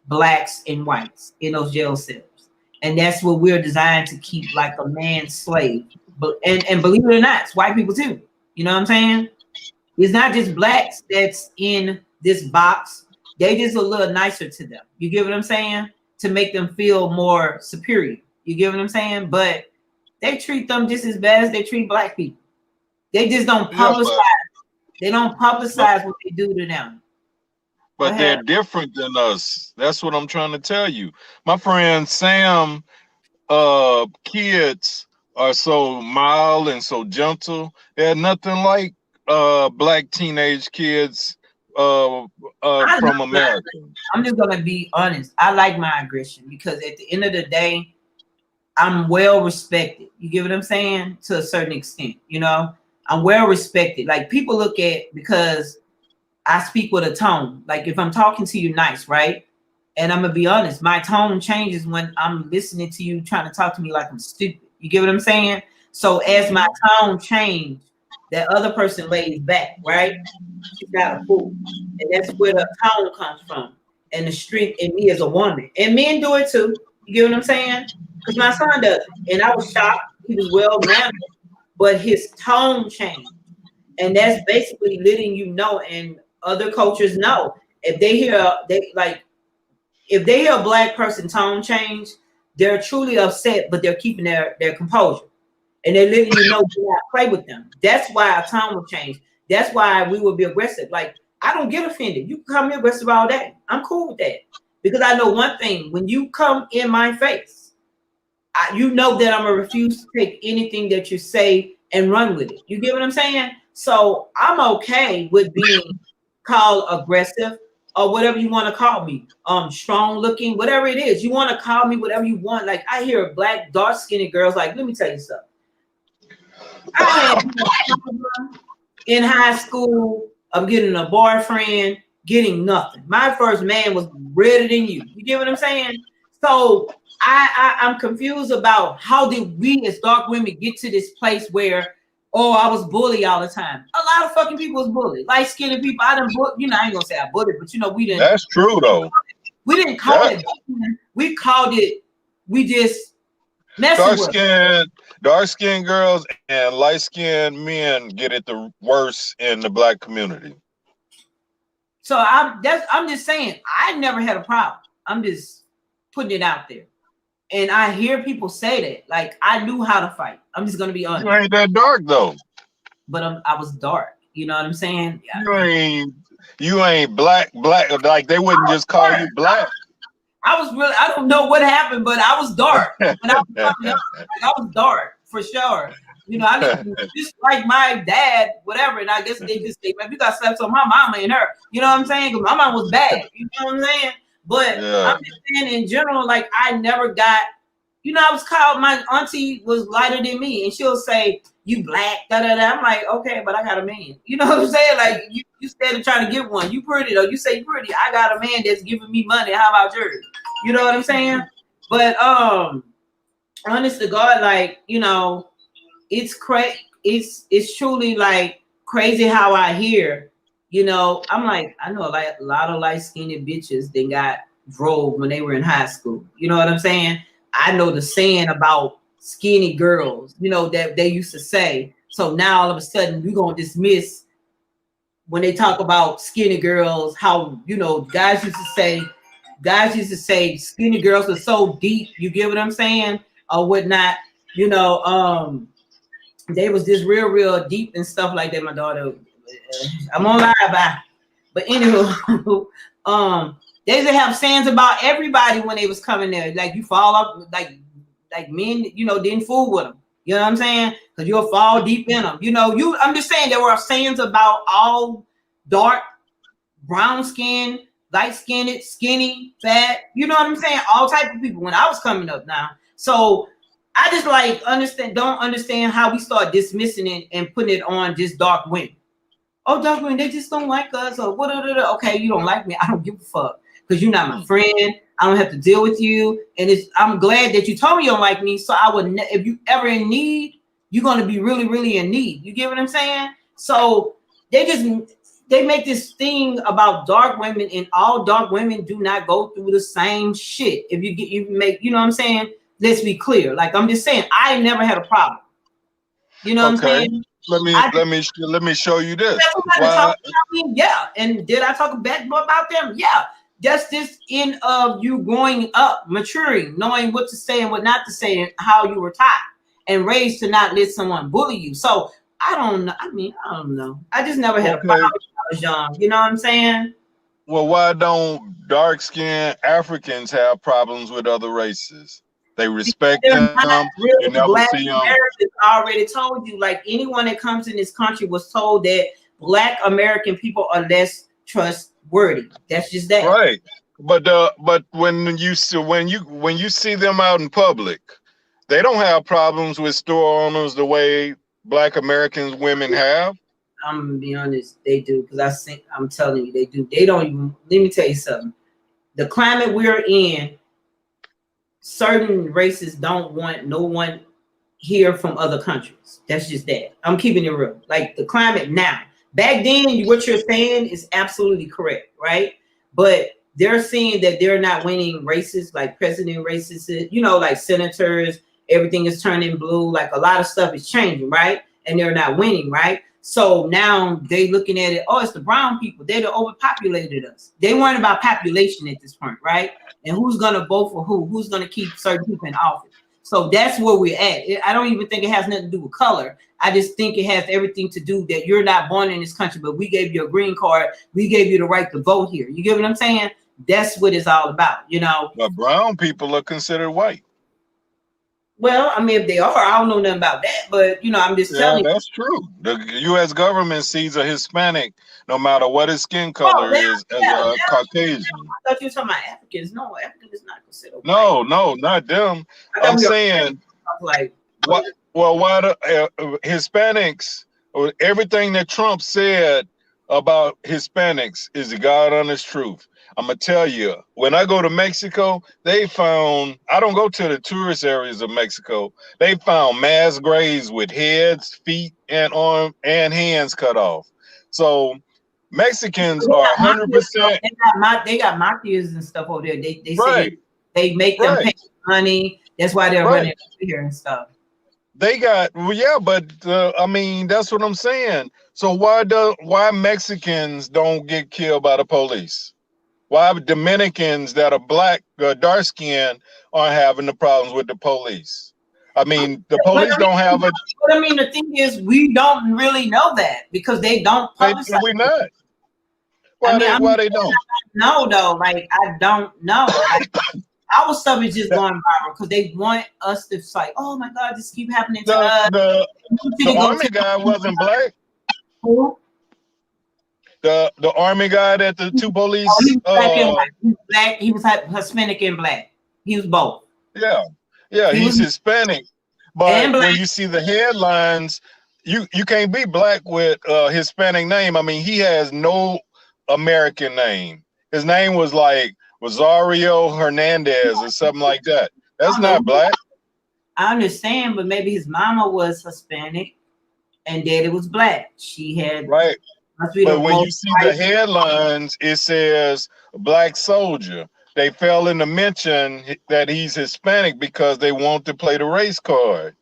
blacks and whites in those jail cells. And that's what we're designed to keep like a man's slave. But and believe it or not, it's white people too. You know what I'm saying? It's not just blacks that's in this box. They just a little nicer to them. You get what I'm saying? To make them feel more superior. You get what I'm saying? But they treat them just as bad as they treat black people. They just don't Yeah, publicize. They don't but publicize what they do to them. Go but they're ahead. different than us. That's what I'm trying to tell you. My friend Sam, kids are so mild and so gentle. They're nothing like black teenage kids I from love my America. I'm just gonna be honest. I like my aggression because at the end of the day, I'm well respected. You get what I'm saying? To a certain extent, you know, I'm well respected. Like people look at because I speak with a tone. Like if I'm talking to you nice, right? And I'm gonna be honest, my tone changes when I'm listening to you trying to talk to me like I'm stupid. You get what I'm saying? So as my Mhm. tone changed, that other person lays back, right? She's not a fool. And that's where the tone comes from. And the strength in me as a woman. And men do it too. You get what I'm saying? Because my son does it. And I was shocked. He was well mannered, but his tone changed. And that's basically letting you know, and other cultures know. If they hear if they hear a black person tone change, they're truly upset, but they're keeping their composure. And they're letting you know do not play with them. That's why our tone will change. That's why we will be aggressive. Like, I don't get offended. You can call me aggressive all day. I'm cool with that. Because I know one thing, when you come in my face, you know that I'm gonna refuse to take anything that you say and run with it. You get what I'm saying? So I'm okay with being called aggressive or whatever you want to call me. Strong looking, whatever it is. You want to call me whatever you want. Like I hear black, dark skinned girls, like, let me tell you something. I had in high school of getting a boyfriend, getting nothing. My first man was redder than you. You get what I'm saying? So I'm confused about how did we as dark women get to this place where oh, I was bullied all the time. A lot of fucking people was bullied. Light skinned people, I didn't bully, I ain't gonna say I bullied, but we didn't. That's true though. We didn't call it. We called it. We just messing with dark skinned girls and light skinned men get it the worst in the black community. So I'm just saying I never had a problem. I'm just putting it out there, and I hear people say that like I knew how to fight. I'm just gonna be honest. You ain't that dark though. But I was dark. You know what I'm saying? Yeah. You ain't black. Like they wouldn't just call you black. I don't know what happened, but I was dark. When I was dark for sure. You know, I just like my dad, whatever. And I guess they just say, man, you got slapped on my mama and her. You know what I'm saying? Because my mom was bad. You know what I'm saying? But I'm just saying in general, like I never got, I was called, my auntie was lighter than me. And she'll say, you black, da-da-da. I'm like, okay, but I got a man. You know what I'm saying? Like you started trying to get one. You pretty though. You say you pretty. I got a man that's giving me money. How about yours? You know what I'm saying? But honest to God, like, it's crazy. It's truly like crazy how I hear, I'm like, I know a lot of light-skinned bitches that got drove when they were in high school. You know what I'm saying? I know the saying about skinny girls, that they used to say. So now all of a sudden we're gonna dismiss when they talk about skinny girls, how guys used to say skinny girls are so deep, you get what I'm saying, or whatnot, they was just real deep and stuff like that. My daughter, I'm on live, but anywho, they used to have sayings about everybody when they was coming there, like you fall up, like men, didn't fool with them. You know what I'm saying? Because you'll fall deep in them. I'm just saying there were sayings about all dark, brown skin, light skinned, skinny, fat. You know what I'm saying? All type of people when I was coming up now. So I just don't understand how we start dismissing it and putting it on just dark women. Oh, dark women, they just don't like us or whatever. Okay, you don't like me. I don't give a fuck because you're not my friend. I don't have to deal with you. And I'm glad that you told me you don't like me. So I would, if you ever in need, you're going to be really, really in need. You get what I'm saying? So they make this thing about dark women, and all dark women do not go through the same shit. If you make, what I'm saying? Let's be clear. Like I'm just saying, I never had a problem. You know what I'm saying? Let me show you this. Yeah. And did I talk bad about them? Yeah. That's this end of you growing up, maturing, knowing what to say and what not to say, and how you were taught and raised to not let someone bully you. So I don't know. I don't know. I just never had a problem when I was young. You know what I'm saying? Well, why don't dark-skinned Africans have problems with other races? They respect them. Really, you never Black see them. Americans already told you, like anyone that comes in this country was told that Black American people are less trustworthy. That's just that. Right. But when you see them out in public, they don't have problems with store owners the way Black Americans women have. I'm gonna be honest, they do, because I'm telling you, they do. They don't even. Let me tell you something. The climate we're in, certain races don't want no one here from other countries. That's just that. I'm keeping it real. Like the climate now. Back then, what you're saying is absolutely correct, right? But they're saying that they're not winning races, like president races, like senators, everything is turning blue. Like a lot of stuff is changing, right? And they're not winning, right? So now they looking at it, oh, it's the brown people. They overpopulated us. They weren't about population at this point, right? And who's going to vote for who? Who's going to keep certain people in office? So that's where we're at. I don't even think it has nothing to do with color. I just think it has everything to do that you're not born in this country, but we gave you a green card. We gave you the right to vote here. You get what I'm saying? That's what it's all about, But brown people are considered white. Well, I mean, if they are, I don't know nothing about that, but I'm just telling you. That's true. The U.S. government sees a Hispanic, no matter what his skin color is, as a Caucasian. I thought you were talking about Africans. No, African is not considered white. No, not them. I'm saying, why the Hispanics, or everything that Trump said about Hispanics is the God honest truth. I'm gonna tell you, when I go to Mexico, they found, I don't go to the tourist areas of Mexico. They found mass graves with heads, feet, and arm and hands cut off. So Mexicans They are got mafias, 100% they got mafias and stuff over there. They say right, they make them right, pay money. That's why they're right. running over here and stuff. They got, well, yeah, but I mean, that's what I'm saying. So why Mexicans don't get killed by the police? Why Dominicans that are black, dark skinned, aren't having the problems with the police? I mean, the But police I mean, don't have a. the thing is, we don't really know that because they don't publicize. We not. I Why mean, they? I'm Why they don't? no though. Like I don't know. Like our stuff is just The going viral because they want us to like, oh my god, this keep happening to us. the, You the can go army guy wasn't black. who? The army guy that the two Oh, he police. was black and white. He was black. He was Hispanic and black. He was both. Yeah, yeah, He he's was Hispanic. and But black. when you see the headlines, you can't be black with a Hispanic name. I mean, he has no American name. His name was like Rosario Hernandez or something like that. I That's don't know. not black, I understand, but maybe his mama was Hispanic and daddy was black. She had right? must be the But when you most see the headlines, it says black soldier. They fail in to mention that he's Hispanic because they want to play the race card.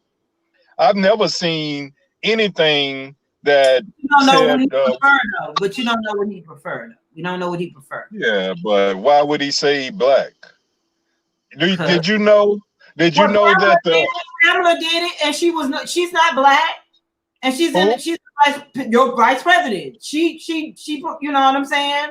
I've never seen anything that You don't know what said, he preferred though, but you don't know what he preferred. You don't know what he preferred. yeah, but why would he say he black? Because Did you know? Did you well, know that the Pamela did it, and she's not black, and who? she's your vice president. She, you know what I'm saying?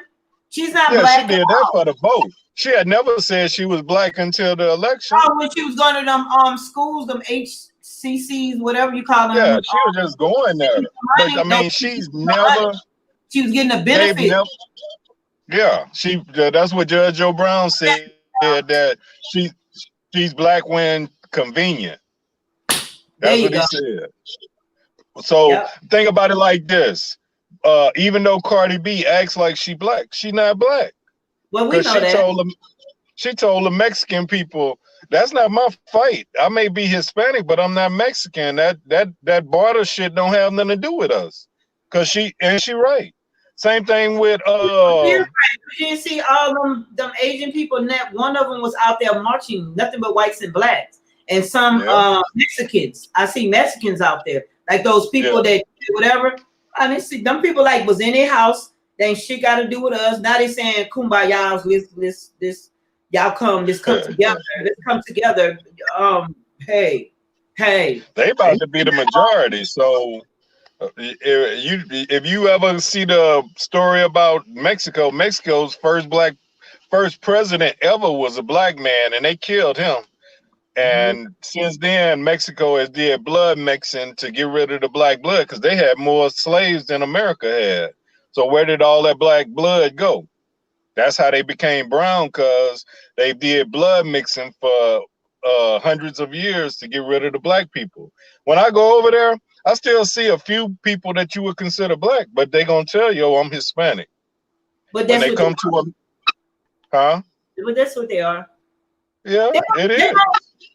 She's not Yeah, she black at did that all. for the vote. She had never said she was black until the election. Oh, when she was going to them schools, them HCCs, whatever you call them. Yeah, she was just going there. But I mean, she's never. She was getting a They've benefit. never. Yeah, she. That's what Judge Joe Brown said, that she's black when convenient. That's what he said. So think about it like this: even though Cardi B acts like she black, she not black. Well, we know that. She told the Mexican people, "That's not my fight. I may be Hispanic, but I'm not Mexican. That border shit don't have nothing to do with us." Cause she right. Same thing with You didn't see all them Asian people. One of them was out there marching, nothing but whites and blacks, and some Mexicans. I see Mexicans out there, like those people that whatever. I didn't see them people like was in their house. They ain't shit got to do with us. Now they saying kumbaya, let's y'all come, let's come together, let's come together. Hey, they about to be the majority. So if you ever see the story about Mexico, Mexico's first president ever was a black man, and they killed him. And since then, Mexico has did blood mixing to get rid of the black blood because they had more slaves than America had. So where did all that black blood go? That's how they became brown, because they did blood mixing for hundreds of years to get rid of the black people. When I go over there, I still see a few people that you would consider black, but they gonna tell you, "Oh, I'm Hispanic." But that's when they come to them, huh? But that's what they are. Yeah, it is.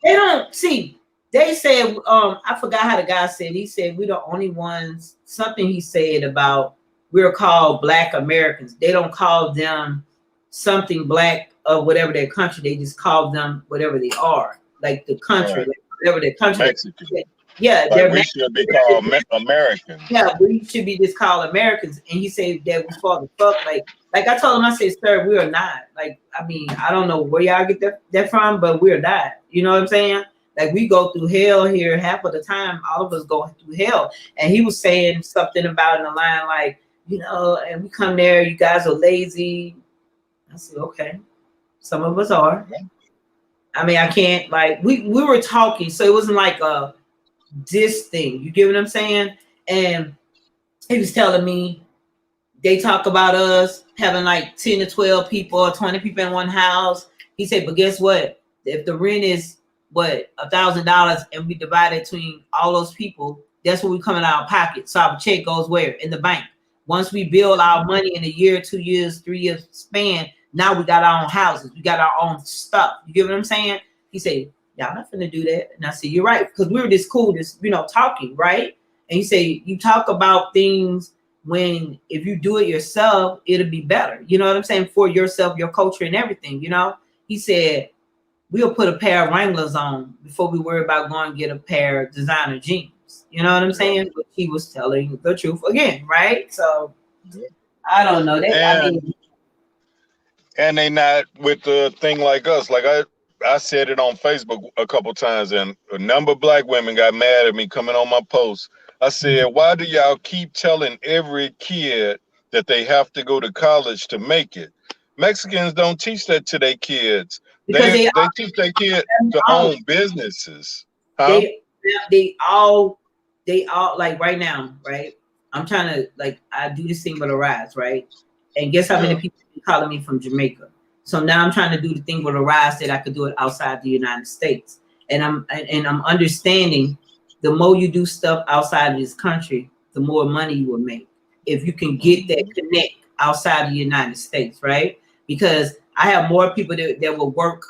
They don't see. They said, I forgot how the guy said. He said we're the only ones. Something he said about we're called Black Americans. They don't call them something black or whatever their country. They just call them whatever they are, like the country, Right. like whatever their country. Mexican. Yeah, Like we should be called Americans. Yeah, we should be just called Americans. And he said that was for the fuck. Like I told him, I said, sir, we are not. Like, I mean, I don't know where y'all get that from, but we're not. You know what I'm saying? Like, we go through hell here half of the time. All of us go through hell. And he was saying something about in the line, like, you know, and we come there, you guys are lazy. I said, okay, some of us are. I mean, I can't, like, we were talking, so it wasn't like this thing. You get what I'm saying? And he was telling me they talk about us having like 10 to 12 people or 20 people in one house. He said, but guess what? If the rent is $1,000 and we divide it between all those people, that's what we come in our pocket. So our check goes where? In the bank. Once we build our money in a year, 2 years, 3 years span, Now we got our own houses, we got our own stuff. You get what I'm saying? He said, y'all not finna do that. And I said, you're right, because we were this cool, this, you know, talking, right? And he said, you talk about things when if you do it yourself, it'll be better. You know what I'm saying? For yourself, your culture and everything, you know? He said, we'll put a pair of Wranglers on before we worry about going to get a pair of designer jeans. You know what I'm saying? But he was telling the truth again, right? So I don't know. And they not with the thing like us. Like I said it on Facebook a couple times, and a number of black women got mad at me coming on my post. I said, why do y'all keep telling every kid that they have to go to college to make it? Mexicans don't teach that to their kids. They teach their kids to own businesses. Huh? They all like right now, right? I'm trying to, like, I do this thing with a rise, right? And guess how many people are calling me from Jamaica? So now I'm trying to do the thing with a rise that I could do it outside the United States. And I'm understanding the more you do stuff outside of this country, the more money you will make. If you can get that connect outside the United States, right? Because I have more people that will work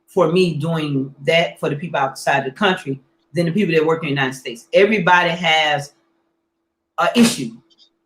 for me doing that for the people outside the country than the people that work in the United States. Everybody has an issue.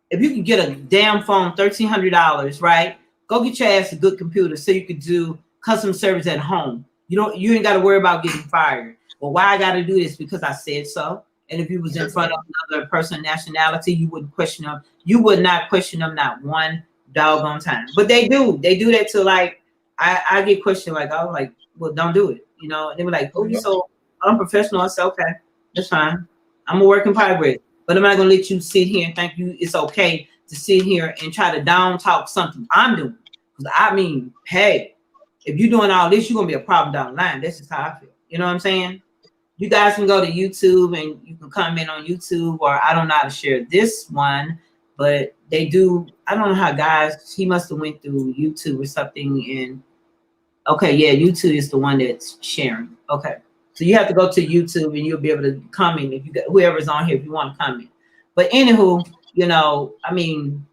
If you can get a damn phone, $1,300, right? Go get your ass a good computer so you could do customer service at home. You ain't got to worry about getting fired. Well, why I got to do this? Because I said so. And if you was in front of another person, nationality, you wouldn't question them. You would not question them, not one doggone time. But they do. They do that to, like, I get questioned, like, oh, like, well, don't do it. You know, and they were like, oh, you're so unprofessional. I said, okay, that's fine. I'm a working progress. But I'm not gonna let you sit here and think it's okay to sit here and try to down talk something I'm doing. Because I mean, hey, if you're doing all this, you're gonna be a problem down the line. That's just how I feel. You know what I'm saying? You guys can go to YouTube and you can comment on YouTube, or I don't know how to share this one, but they do. I don't know how guys. He must have went through YouTube or something. And okay, yeah, YouTube is the one that's sharing. Okay. So you have to go to YouTube and you'll be able to comment if you got whoever's on here if you want to comment. But anywho, you know, I mean,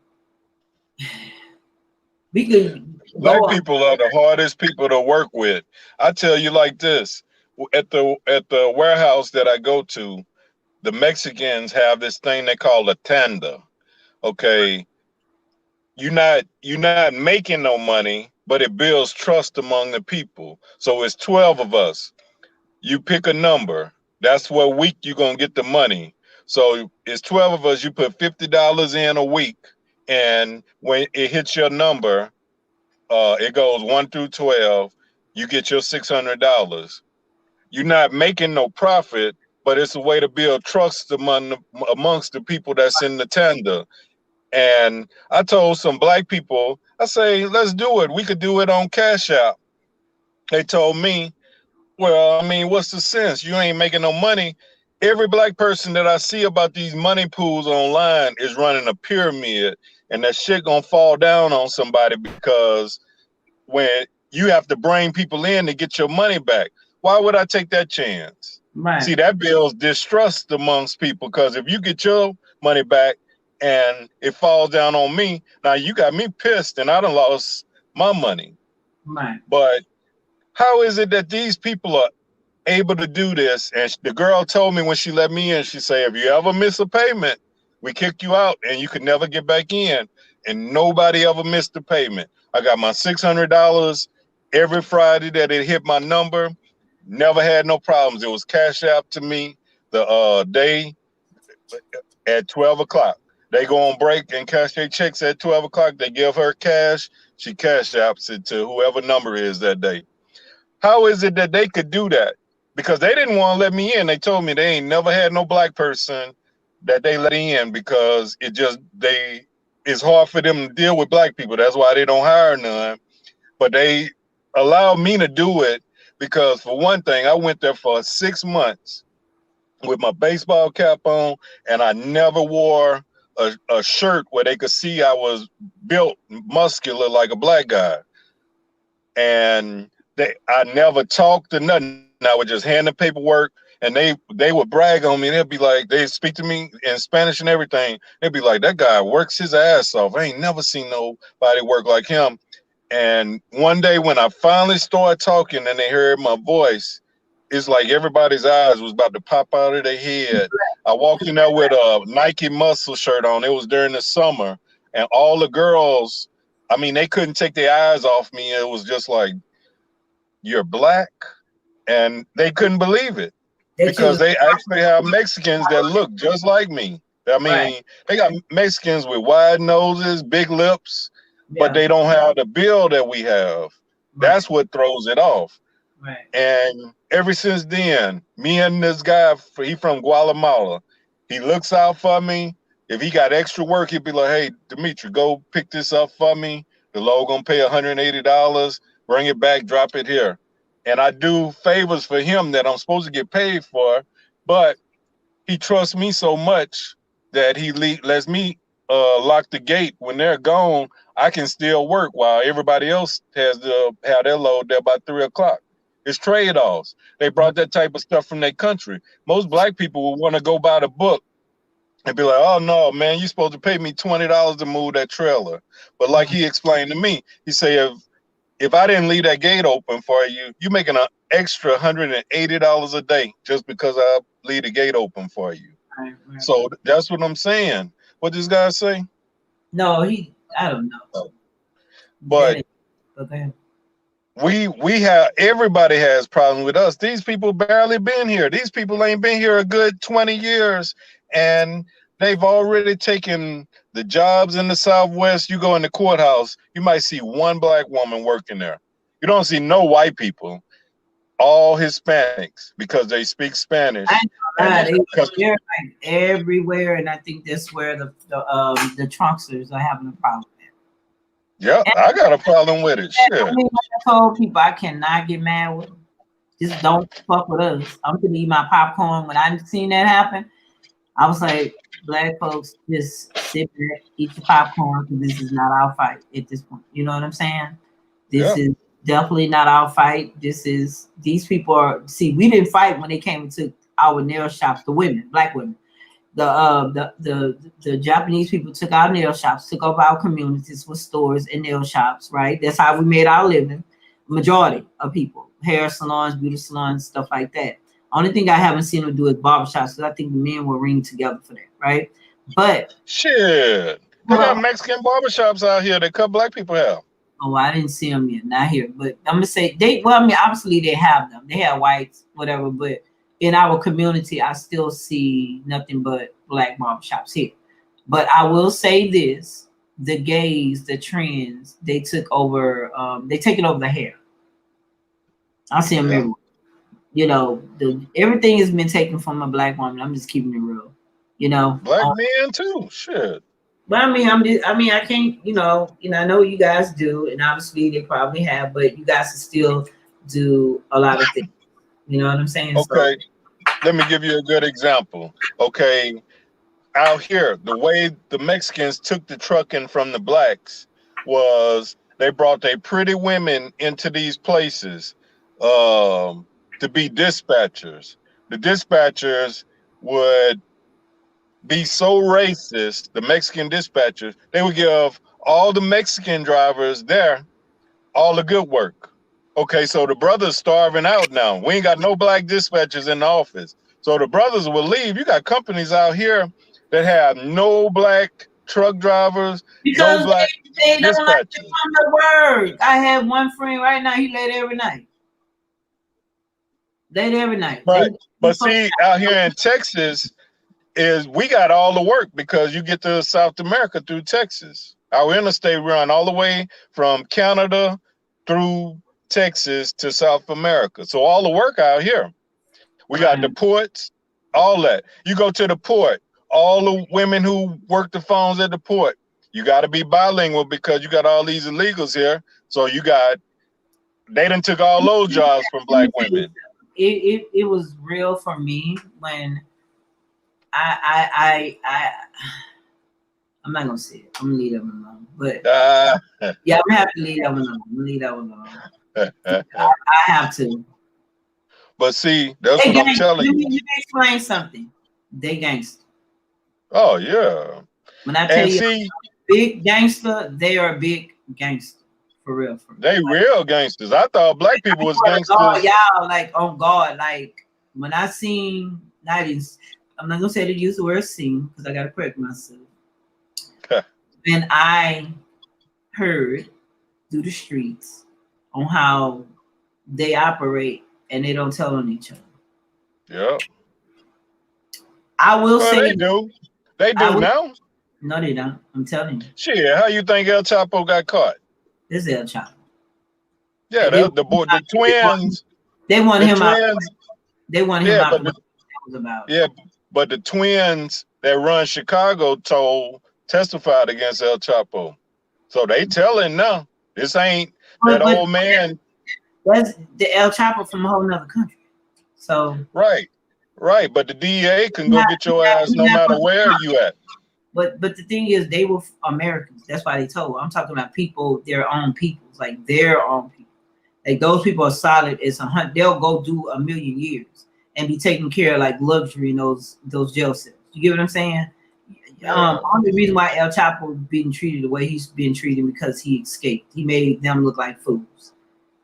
we could. Black people are the hardest people to work with. I tell you like this: at the warehouse that I go to, the Mexicans have this thing they call a tanda. Okay, you're not making no money, but it builds trust among the people. So it's 12 of us. You pick a number. That's what week you're gonna get the money. So it's 12 of us. You put $50 in a week, and when it hits your number, it goes 1 through 12. You get your $600. You're not making no profit, but it's a way to build trust amongst the people that's in the tender. And I told some black people, I say, let's do it. We could do it on Cash App. They told me, well, I mean, what's the sense? You ain't making no money. Every black person that I see about these money pools online is running a pyramid, and that shit gonna fall down on somebody, because when you have to bring people in to get your money back, why would I take that chance? Right. See, that builds distrust amongst people, because if you get your money back and it falls down on me, now you got me pissed and I done lost my money. Right. But how is it that these people are able to do this? And the girl told me when she let me in, she said, if you ever miss a payment, we kick you out and you could never get back in. And nobody ever missed the payment. I got my $600 every Friday that it hit my number. Never had no problems. It was Cash App to me the day at 12 o'clock. They go on break and cash their checks at 12 o'clock. They give her cash. She Cash Apps it to whoever number is that day. How is it that they could do that? Because they didn't want to let me in. They told me they ain't never had no black person that they let in, because it's hard for them to deal with black people. That's why they don't hire none. But they allowed me to do it because, for one thing, I went there for 6 months with my baseball cap on, and I never wore a shirt where they could see I was built muscular like a black guy. And I never talked to nothing. I would just hand the paperwork, and they would brag on me. They'd be like, they'd speak to me in Spanish and everything. They'd be like, that guy works his ass off. I ain't never seen nobody work like him. And one day when I finally started talking and they heard my voice, it's like everybody's eyes was about to pop out of their head. I walked in there with a Nike muscle shirt on. It was during the summer, and all the girls, I mean, they couldn't take their eyes off me. It was just like, you're black, and they couldn't believe it because they actually have Mexicans that look just like me. I mean, they got Mexicans with wide noses, big lips, but they don't have the build that we have. That's what throws it off. And ever since then, me and this guy, he from Guatemala, he looks out for me. If he got extra work, he'd be like, hey, Dimitri, go pick this up for me. The low gonna pay $180. Bring it back, drop it here. And I do favors for him that I'm supposed to get paid for, but he trusts me so much that he lets me lock the gate. When they're gone, I can still work while everybody else has to have their load there by 3 o'clock. It's trade-offs. They brought that type of stuff from their country. Most black people would want to go buy the book and be like, oh no, man, you're supposed to pay me $20 to move that trailer. But like he explained to me, he said, if I didn't leave that gate open for you, you're making an extra $180 a day just because I leave the gate open for you. So that's what I'm saying. What this guy say? No, I don't know. But okay. We have, everybody has problem with us. These people barely been here. These people ain't been here a good 20 years, and they've already taken the jobs in the Southwest. You go in the courthouse, you might see one black woman working there. You don't see no white people. All Hispanics, because they speak Spanish. I know they're like everywhere, and I think that's where the Trunksters are having a problem. Yeah, I got a problem with it. Shit. I mean, I told people I cannot get mad with them. Just don't fuck with us. I'm gonna eat my popcorn. When I seen that happen, I was like, black folks, just sit back, eat your popcorn, because this is not our fight at this point. You know what I'm saying? This is definitely not our fight. These people are, see, we didn't fight when they came and took our nail shops, the women, black women. The Japanese people took our nail shops, took over our communities with stores and nail shops, right? That's how we made our living. Majority of people, hair salons, beauty salons, stuff like that. Only thing I haven't seen them do is barbershops, because I think the men will ring together for that, right? But shit, they got Mexican barbershops out here that cut black people hair. Oh, I didn't see them yet, not here. But I'm gonna say obviously they have them. They have whites, whatever, but in our community, I still see nothing but black barbershops here. But I will say this: the gays, the trends, they took over. They taking over the hair. I see them everywhere. You know, everything has been taken from a black woman. I'm just keeping it real. You know, black men too. Shit. But I can't. I know you guys do, and obviously they probably have. But you guys can still do a lot of things. You know what I'm saying? Okay, let me give you a good example. Okay, out here, the way the Mexicans took the trucking from the blacks was they brought their pretty women into these places to be dispatchers. The dispatchers would be so racist, the Mexican dispatchers, they would give all the Mexican drivers there all the good work. Okay, so the brothers starving out now. We ain't got no black dispatchers in the office. So the brothers will leave. You got companies out here that have no black truck drivers, because no black they don't dispatchers. like to come to work. I have one friend right now, he late every night. Late every night. Right. But see, out here in Texas, we got all the work because you get to South America through Texas. Our interstate run all the way from Canada through Texas to South America. So all the work out here. We got the ports, all that. You go to the port, all the women who work the phones at the port, you got to be bilingual because you got all these illegals here. So they done took all those jobs from black women. It was real for me when I'm not gonna say it. I'm gonna leave that one alone. But yeah, I'm gonna have to leave that one alone. I'm gonna leave that one alone. I have to. But see, that's what I'm telling you. Let me explain something. They gangster. Oh yeah. When I tell you big gangster, they are big gangster For real. They real gangsters. I thought black people was gangsters. God, y'all, like on God, like when I seen, I'm not gonna say to use the word "seen" because I gotta correct myself. And I heard through the streets on how they operate, and they don't tell on each other. Yeah. I will say they do. They do now. No, they don't. I'm telling you. Shit, how you think El Chapo got caught? This is El Chapo. Yeah, the twins. They want him out. They want him out. Yeah, but the twins that run Chicago testified against El Chapo. So they telling now. This ain't that old man. That's the El Chapo from a whole nother country. So right. But the DEA can go get your ass no matter where you at. But the thing is, they were Americans. That's why they told. I'm talking about people, their own peoples, like their own people. Like those people are solid as they'll go do 1,000,000 years and be taken care of like luxury in those jail cells. You get what I'm saying? Only reason why El Chapo is being treated the way he's been treated because he escaped. He made them look like fools.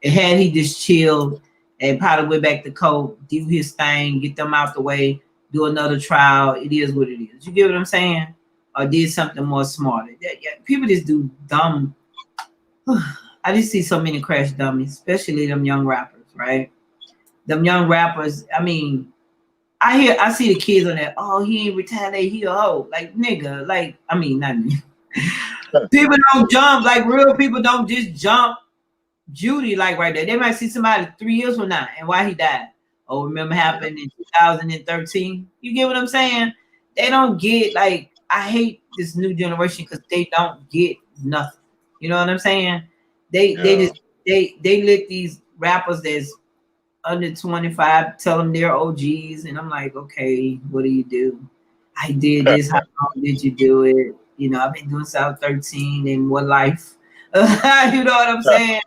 And had he just chilled and probably went back to court, do his thing, get them out the way, do another trial, it is what it is. You get what I'm saying? Or did something more smarter. People just do dumb. I just see so many crash dummies, especially them young rappers, right? Them young rappers, I mean, I see the kids on that, oh, he ain't retaliate, he a hoe. Like, nigga, like, I mean, not me. People don't jump, like real people don't just jump Judy like right there. They might see somebody 3 years from now and why he died. Oh, remember happened in 2013? You get what I'm saying? They don't get, like, I hate this new generation because they don't get nothing. You know what I'm saying? They let these rappers that's under 25 tell them they're OGs, and I'm like, okay, what do you do? I did this. How long did you do it? You know, I've been doing South 13 and what life? You know what I'm saying?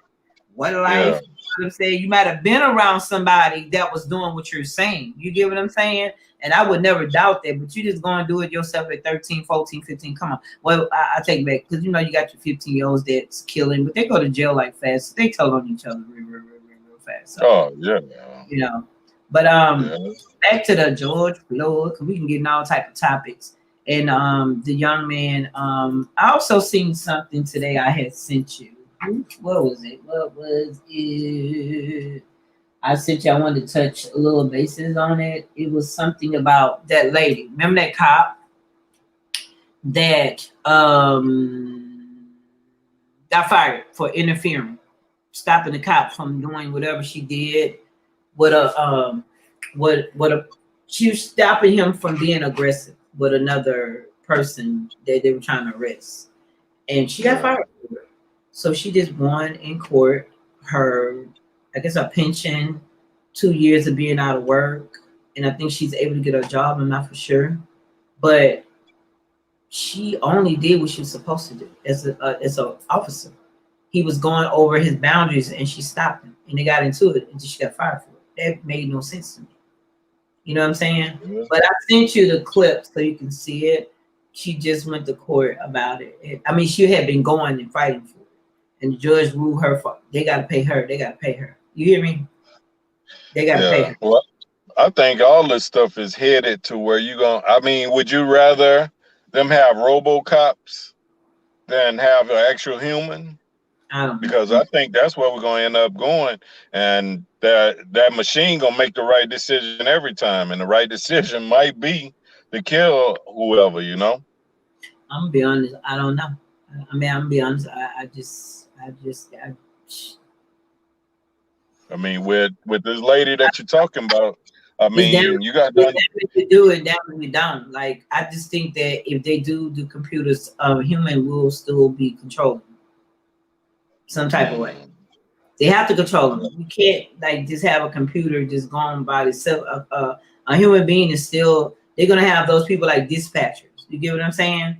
What life? Yeah. You know what I'm saying? You might have been around somebody that was doing what you're saying. You get what I'm saying? And I would never doubt that, but you just going to do it yourself at 13, 14, 15. Come on. Well, I take it back because, you know, you got your 15-year-olds that's killing, but they go to jail like fast. They tell on each other real fast. So, yeah. You know, but back to the George Floyd, because we can get in all type of topics. And the young man, I also seen something today I had sent you. What was it? I sent you, I wanted to touch a little bases on it. It was something about that lady. Remember that cop that got fired for interfering, stopping the cop from doing whatever she did. She was stopping him from being aggressive with another person that they were trying to arrest. And she got fired for it. So she just won in court her, I guess, her pension, 2 years of being out of work. And I think she's able to get a job. I'm not for sure. But she only did what she was supposed to do as an officer. He was going over his boundaries and she stopped him. And they got into it and she got fired for it. That made no sense to me. You know what I'm saying? Mm-hmm. But I sent you the clip so you can see it. She just went to court about it. I mean, she had been going and fighting for it. And the judge ruled her for they got to pay her. They got to pay her. You hear me? They got to pay her. Well, I think all this stuff is headed to where you going. I mean, would you rather them have RoboCops than have an actual human? Because I think that's where we're going to end up going. And that machine going to make the right decision every time. And the right decision might be to kill whoever, you know? I'm going to be honest. I don't know. I mean, I'm going to be honest. I mean, with this lady that you're talking about, I mean, you got to do it, damn we don't. Like, I just think that if they do computers, human will still be controlling some type of way. They have to control them. You can't like just have a computer just going by itself. A human being is still. They're gonna have those people like dispatchers. You get what I'm saying?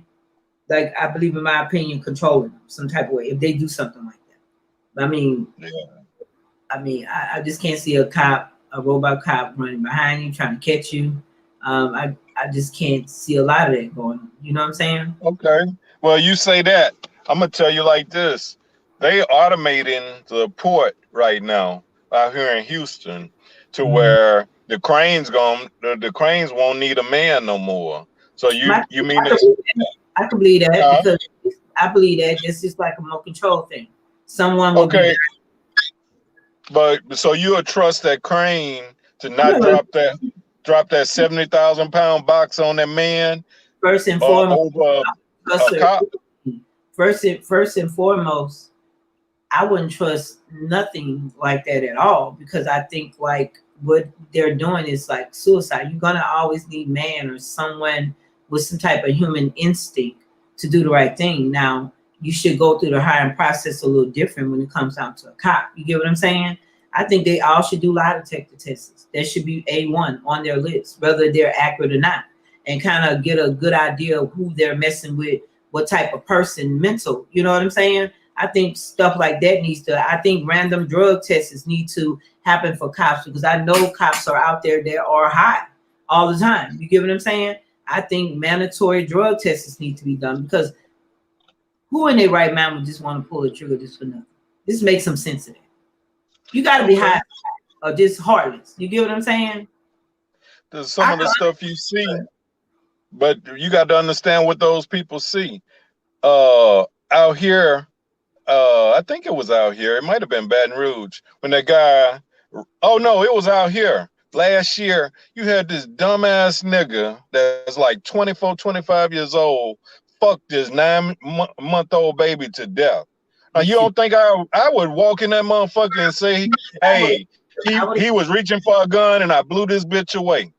Like I believe, in my opinion, controlling them some type of way if they do something like that. But I mean, I just can't see a robot cop running behind you trying to catch you. I just can't see a lot of that going on. You know what I'm saying? Okay. Well, you say that. I'm gonna tell you like this. they automating the port right now out here in Houston to Mhm. where the cranes won't need a man no more. So My, you mean I could it's believe that. I could believe that huh? because I believe that this is like a more control thing. Someone will be Okay, there. but so you'll trust that crane to I'm not not gonna- drop that 70,000 pound box on that man First and or foremost, over a trust her. cop? First and foremost, I wouldn't trust nothing like that at all because I think like what they're doing is like suicide. You're gonna always need man or someone with some type of human instinct to do the right thing. Now you should go through the hiring process a little different when it comes down to a cop. You get what I'm saying? I think they all should do lie detector tests. That should be A1 on their list, whether they're accurate or not, and kind of get a good idea of who they're messing with, what type of person, mental. You know what I'm saying? I think stuff like that needs to. I think random drug tests need to happen for cops because I know cops are out there that are high all the time. You get what I'm saying? I think mandatory drug tests need to be done because who in their right mind would just want to pull a trigger just for nothing? This makes some sense of that. You got to be Okay. high or just heartless. You get what I'm saying? There's some of the stuff you see, but you got to understand what those people see. Out here, I think it was out here. It might have been Baton Rouge when that guy. Oh no, it was out here last year. You had this dumbass nigga that's like 24, 25 years old. Fuck this 9-month old baby to death. Now you don't think I would walk in that motherfucker and say, hey, he was reaching for a gun and I blew this bitch away.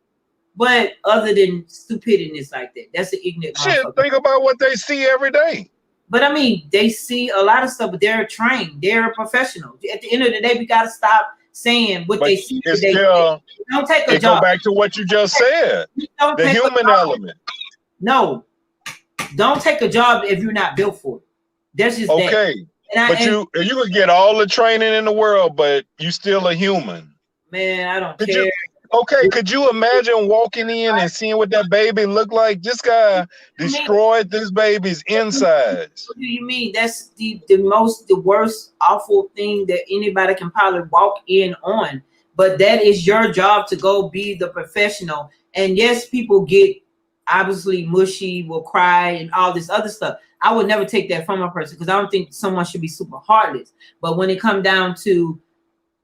But other than stupidness like that, that's an ignorant Shit, motherfucker. think about what they see every day. But I mean, they see a lot of stuff, but they're trained. They're a professional. At the end of the day, we got to stop saying what they see. It's They still, don't take a it job. go back to what you just said. The human element. No, don't take a job if you're not built for it. That's just okay. But you could get all the training in the world, but you still a human. Man, I don't care. Could you imagine walking in and seeing what that baby looked like? This guy destroyed this baby's insides. What do you mean? That's the worst, awful thing that anybody can probably walk in on. But that is your job to go be the professional. And yes, people get obviously mushy, will cry, and all this other stuff. I would never take that from a person because I don't think someone should be super heartless. But when it comes down to,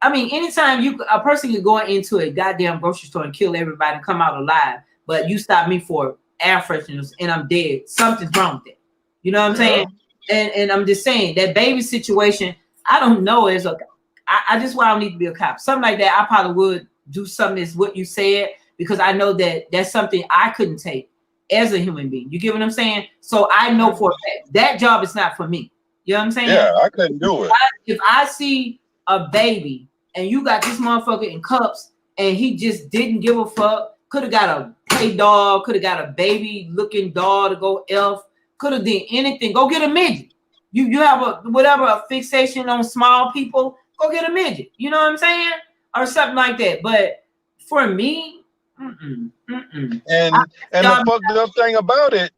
I mean, anytime a person can go into a goddamn grocery store and kill everybody and come out alive, but you stop me for air fresheners and I'm dead, something's wrong with that. You know what I'm saying? And I'm just saying that baby situation, I don't know. I just why I don't need to be a cop. Something like that, I probably would do something as what you said because I know that that's something I couldn't take as a human being. You get what I'm saying? So I know for a fact that job is not for me. You know what I'm saying? Yeah, I couldn't do it. If I see a baby and you got this motherfucker in cups and he just didn't give a fuck, could have got a play doll, could have got a baby looking doll to go elf, could have done anything. Go get a midget. You have a fixation on small people, go get a midget. You know what I'm saying? Or something like that. But for me, And the fucked up thing about it,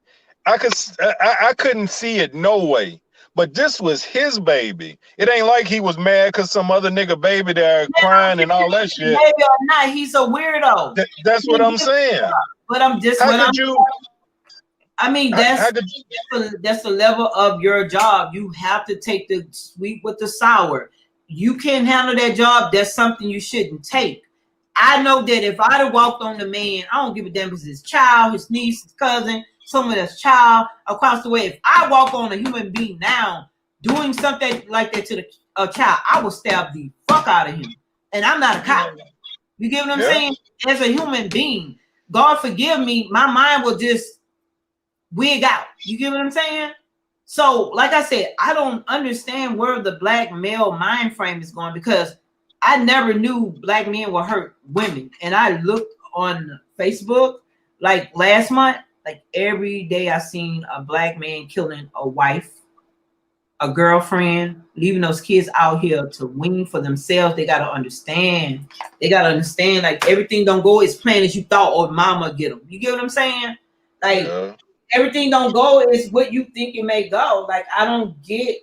I couldn't see it no way. But this was his baby. It ain't like he was mad because some other nigga baby there crying and all that shit. Maybe or not, he's a weirdo. That's what I'm saying. But I'm just. I mean, that's the level of your job. You have to take the sweet with the sour. You can't handle that job. That's something you shouldn't take. I know that if I'd have walked on the man, I don't give a damn if it's his child, his niece, his cousin, someone that's child across the way. If I walk on a human being now doing something like that to a child, I will stab the fuck out of him. And I'm not a cop. You get what I'm saying? As a human being, God forgive me, my mind will just wig out. You get what I'm saying? So, like I said, I don't understand where the black male mind frame is going because I never knew black men would hurt women. And I looked on Facebook like last month, like every day I seen a black man killing a wife, a girlfriend, leaving those kids out here to wean for themselves. They gotta understand. Like everything don't go as planned as you thought or mama get them. You get what I'm saying? Like everything don't go as what you think it may go. Like I don't get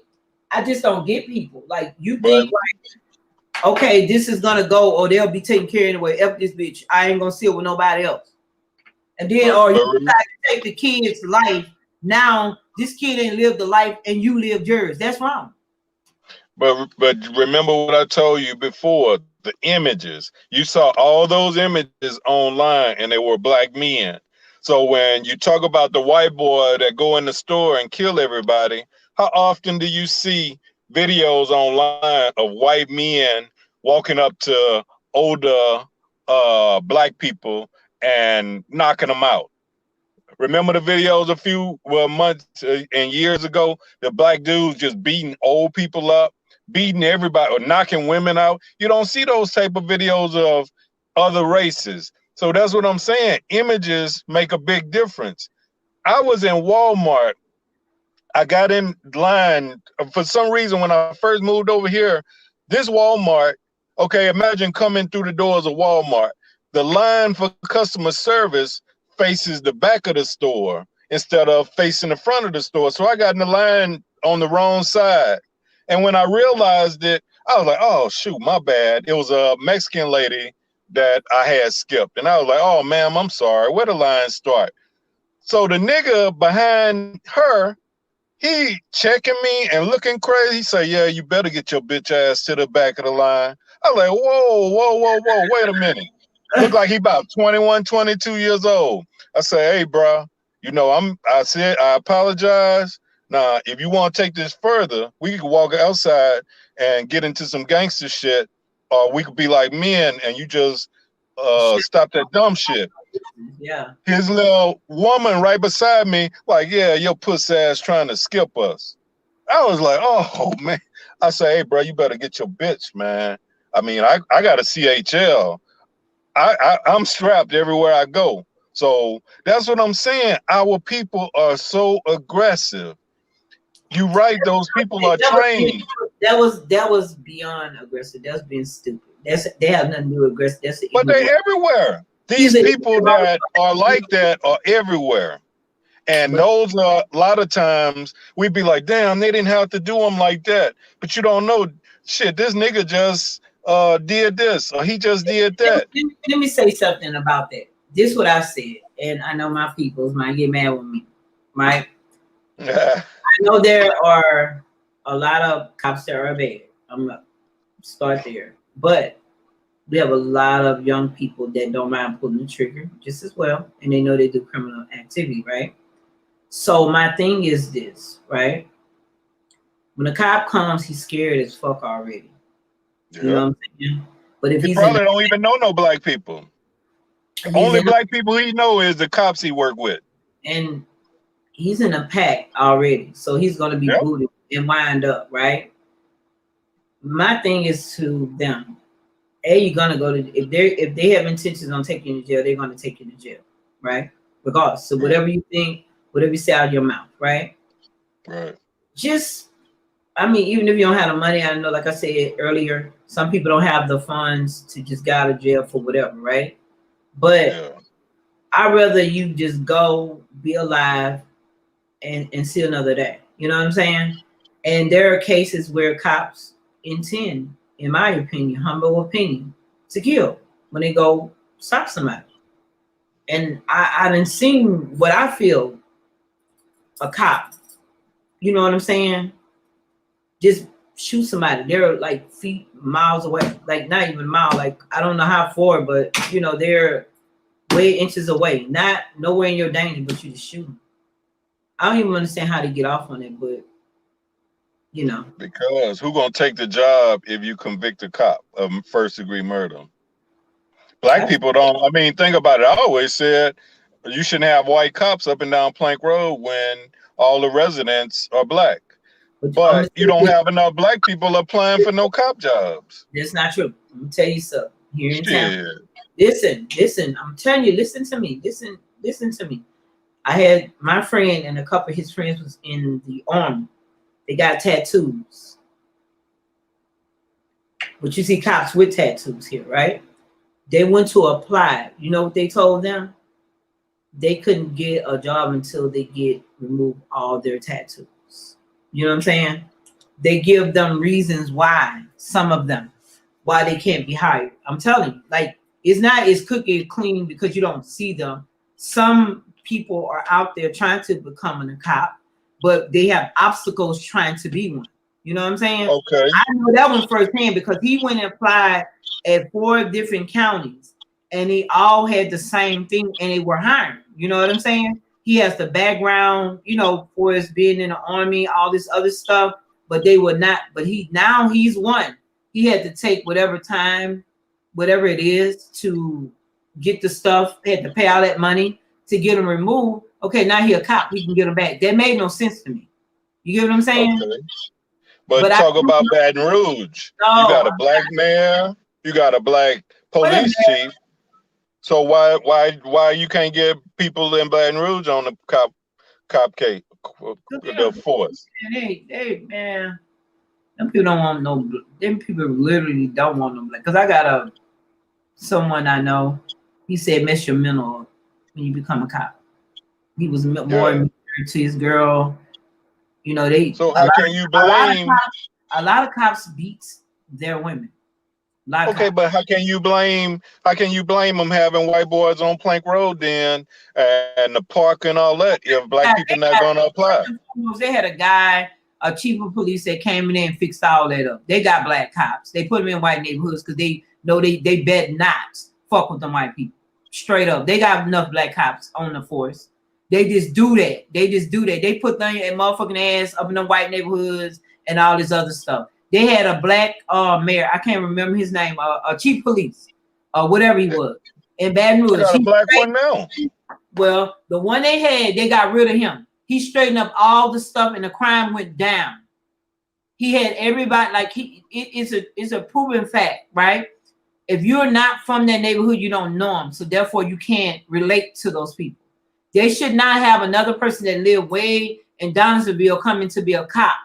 I just don't get people. Like you But think like, okay, this is gonna go, or they'll be taken care of anyway. F this bitch. I ain't gonna see it with nobody else. And then, or you decide to take the kid's life. Now this kid ain't lived the life, and you lived yours. That's wrong. but remember what I told you before, the images. You saw all those images online and they were black men. So when you talk about the white boy that go in the store and kill everybody, how often do you see videos online of white men walking up to older black people and knocking them out? Remember the videos a few months and years ago? The black dudes just beating old people up, beating everybody, or knocking women out. You don't see those type of videos of other races. So that's what I'm saying. Images make a big difference. I was in Walmart. I got in line for some reason when I first moved over here. This Walmart, okay, imagine coming through the doors of Walmart. The line for customer service faces the back of the store instead of facing the front of the store. So I got in the line on the wrong side. And when I realized it, I was like, oh, shoot, my bad. It was a Mexican lady that I had skipped. And I was like, oh, ma'am, I'm sorry. Where the line start? So the nigga behind her, he checking me and looking crazy. He say, yeah, you better get your bitch ass to the back of the line. I was like, whoa, wait a minute. Look like he about 21, 22 years old. I say, hey, bro, you know, I said, I apologize. Now, if you want to take this further, we could walk outside and get into some gangster shit, or we could be like men and you just stop that dumb shit. Yeah. His little woman right beside me, like, yeah, your puss ass trying to skip us. I was like, oh, man. I say, hey, bro, you better get your bitch, man. I mean, I got a CHL. I'm strapped everywhere I go. So that's what I'm saying. Our people are so aggressive. You right, those people are trained. That was beyond aggressive. That's being stupid. They have nothing to do with aggressive. That's but they're everywhere. These people that are like that are everywhere. And those are a lot of times we'd be like, damn, they didn't have to do them like that. But you don't know, shit, this nigga just did this or he just did that. Let me say something about that. This is what I said, and I know my peoples might get mad with me, right? I know there are a lot of cops that are bad. I'm gonna start there, but we have a lot of young people that don't mind pulling the trigger just as well, and they know they do criminal activity, right? So my thing is this, right? When a cop comes, he's scared as fuck already. You know what I'm saying? But if he probably don't even know no black people. Only black people he know is the cops he work with. And he's in a pack already, so he's gonna be booted and wind up, right? My thing is to them. You're gonna go to if they have intentions on taking you to jail, they're gonna take you to jail, right? Regardless. So whatever you think, whatever you say out of your mouth, right? Right. Just, I mean, even if you don't have the money, I know, like I said earlier, some people don't have the funds to just get out of jail for whatever, right? But I'd rather you just go, be alive, and see another day. You know what I'm saying? And there are cases where cops intend, in my opinion, humble opinion, to kill when they go stop somebody. And I done seen what I feel a cop, you know what I'm saying, just shoot somebody. They're like feet, miles away, like not even a mile, like I don't know how far, but you know, they're way inches away, not nowhere in your danger, but you just shoot them. I don't even understand how to get off on it, but you know. Because who gonna take the job if you convict a cop of first-degree murder? Black people don't. I mean, think about it. I always said you shouldn't have white cops up and down Plank Road when all the residents are black. But you don't have enough black people applying for no cop jobs. That's not true. Let me tell you something. Here in town. Listen. I'm telling you. Listen to me. Listen to me. I had my friend and a couple of his friends was in the army. They got tattoos. But you see cops with tattoos here, right? They went to apply. You know what they told them? They couldn't get a job until they remove all their tattoos. You know what I'm saying? they give them reasons why, some of them, why they can't be hired. I'm telling you, like, it's not as cookie clean because you don't see them. Some people are out there trying to become a cop, but they have obstacles trying to be one. You know what I'm saying? Okay. I know that one firsthand because he went and applied at 4 different counties and they all had the same thing and they were hiring. You know what I'm saying? He has the background, you know, for his being in the army, all this other stuff, but they were not. But he's one. He had to take whatever time, whatever it is, to get the stuff. He had to pay all that money to get him removed. Okay, now he a cop. He can get him back. That made no sense to me. You get what I'm saying? Okay. But talk about Baton Rouge. No, You got a black mayor. You got a black police chief. So why you can't get people in Baton Rouge on the cop case, the force? They man, them people don't want no. Them people literally don't want no black. Cause I got someone I know. He said, "Mess your mental when you become a cop." He was more married to his girl. You know they. So how can you blame? A lot of cops beats their women. Okay, but how can you blame them having white boys on Plank Road then and the park and all that if black people not gonna apply? They had a guy, a chief of police that came in there and fixed all that up. They got black cops. They put them in white neighborhoods because they know they bet not fuck with them white people. Straight up. They got enough black cops on the force. They just do that. They put them in motherfucking ass up in the white neighborhoods and all this other stuff. They had a black mayor. I can't remember his name. A chief police, whatever he was, in Baton Rouge. Got a black one now. Well, the one they had, they got rid of him. He straightened up all the stuff, and the crime went down. He had everybody like it's a proven fact, right? If you're not from that neighborhood, you don't know them, so therefore you can't relate to those people. They should not have another person that lived way in Donaldsonville coming to be a cop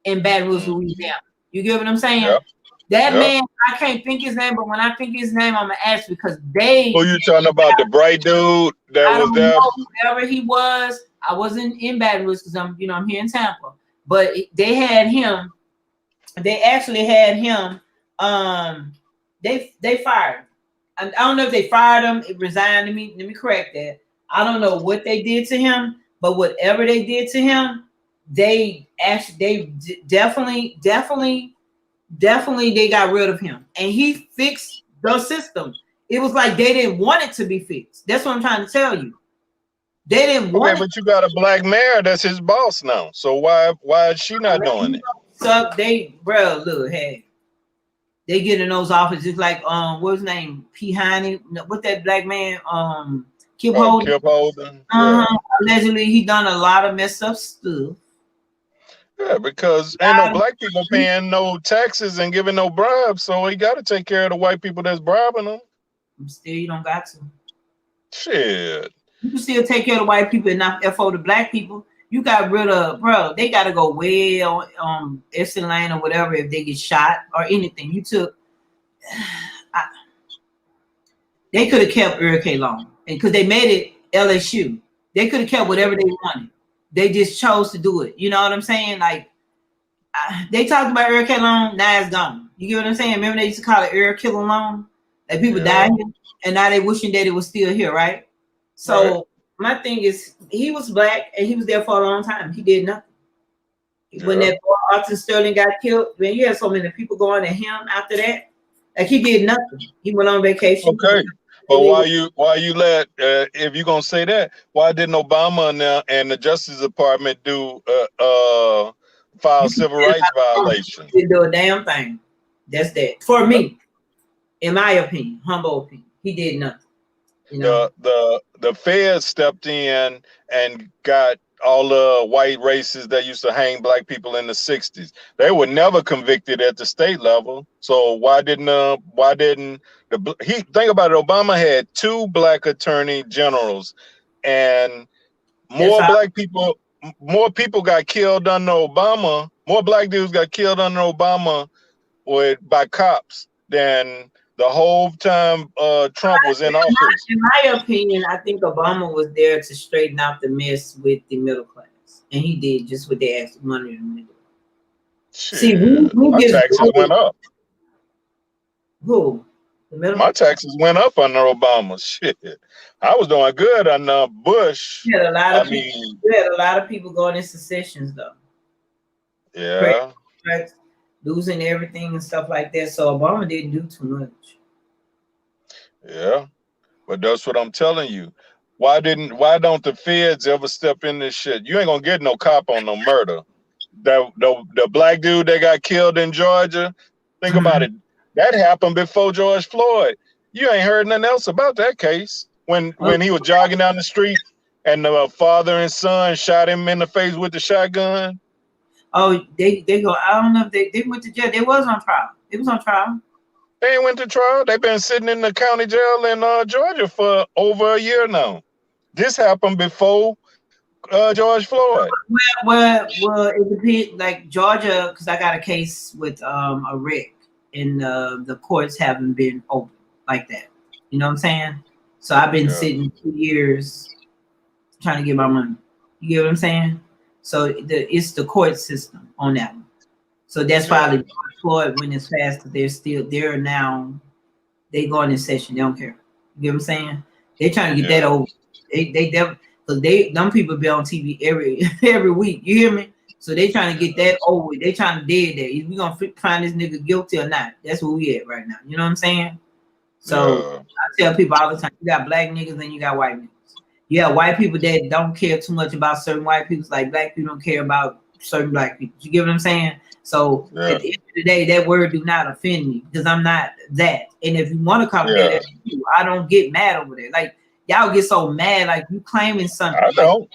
in Baton Rouge, Louisiana. You get what I'm saying? Yep. That man, I can't think his name, but when I think his name, I'm gonna ask because they. Who you talking about? The bright dude that was there? Whoever he was, I wasn't in Baton Rouge because I'm here in Tampa. But they had him. They actually had him. They fired him. I don't know if they fired him. It resigned. Let me correct that. I don't know what they did to him, but whatever they did to him. They definitely they got rid of him, and he fixed the system. It was like they didn't want it to be fixed. That's what I'm trying to tell you. They didn't want it. But you got a black mayor that's his boss now. So why is she not doing it? So look, hey, they get in those offices like what's his name? P. Heine, what's that black man? Kip Holden. Kip Holden. Allegedly, he done a lot of messed up stuff. Yeah, because ain't no black people paying no taxes and giving no bribes, so he got to take care of the white people that's bribing them. Still, you don't got to. Shit. You can still take care of the white people and not FO the black people. You got rid of, they got to go way on Eastern Lane or whatever if they get shot or anything. You took, they could have kept Eric Long because they made it LSU. They could have kept whatever they wanted. They just chose to do it. You know what I'm saying? Like, they talked about Eric Long, now it's gone. You get what I'm saying? Remember they used to call it Eric Long? Like people died here, and now they wishing that it was still here, right? So my thing is, he was black, and he was there for a long time. He did nothing. When that boy Arthur Sterling got killed, man, you had so many people going at him after that. Like, he did nothing. He went on vacation. Okay. But why you let if you're gonna say that, why didn't Obama and the Justice Department file civil rights violations? He didn't do a damn thing. That's that. For me, in my opinion, humble opinion, he did nothing. You know? The feds stepped in and got all the white racists that used to hang black people in the 60s. They were never convicted at the state level. So why didn't think about it, Obama had 2 black attorney generals, and more people got killed under Obama, more black dudes got killed under Obama by cops than the whole time Trump was in office. In my opinion, I think Obama was there to straighten out the mess with the middle class. And he did just what they asked him to do. See, Shit, who my gets taxes went up. who? The middle? My taxes went up under Obama. Shit, I was doing good under Bush. You had a lot I of people. mean, You had a lot of people going into secessions though. yeah, Crazy, losing everything and stuff like that. So Obama didn't do too much. yeah. But that's what I'm telling you. Why don't the feds ever step in this shit? You ain't gonna get no cop on no murder. The black dude that got killed in Georgia, think about it. That happened before George Floyd. You ain't heard nothing else about that case. When he was jogging down the street and the father and son shot him in the face with the shotgun. Oh, they go. I don't know if they went to jail. They was on trial. It was on trial. They ain't went to trial. They've been sitting in the county jail in Georgia for over a year now. This happened before George Floyd. Well, it depends. Like Georgia, because I got a case with a wreck, and the courts haven't been open like that. You know what I'm saying? So I've been sitting 2 years trying to get my money. You get what I'm saying? So it's the court system on that one. So that's why the Floyd went as fast. They're now they going in session. They don't care. You get what I'm saying? They're trying to get that over. Because them people be on TV every week. You hear me? So they trying to get that over. They trying to dead that. Is we gonna find this nigga guilty or not? That's where we at right now. You know what I'm saying? So I tell people all the time, you got black niggas and you got white niggas. You have white people that don't care too much about certain white people, like black people don't care about certain black people. You get what I'm saying? So at the end of the day, that word do not offend me because I'm not that. And if you want to call me that, I don't get mad over there. Like y'all get so mad, like you claiming something. I don't. Like,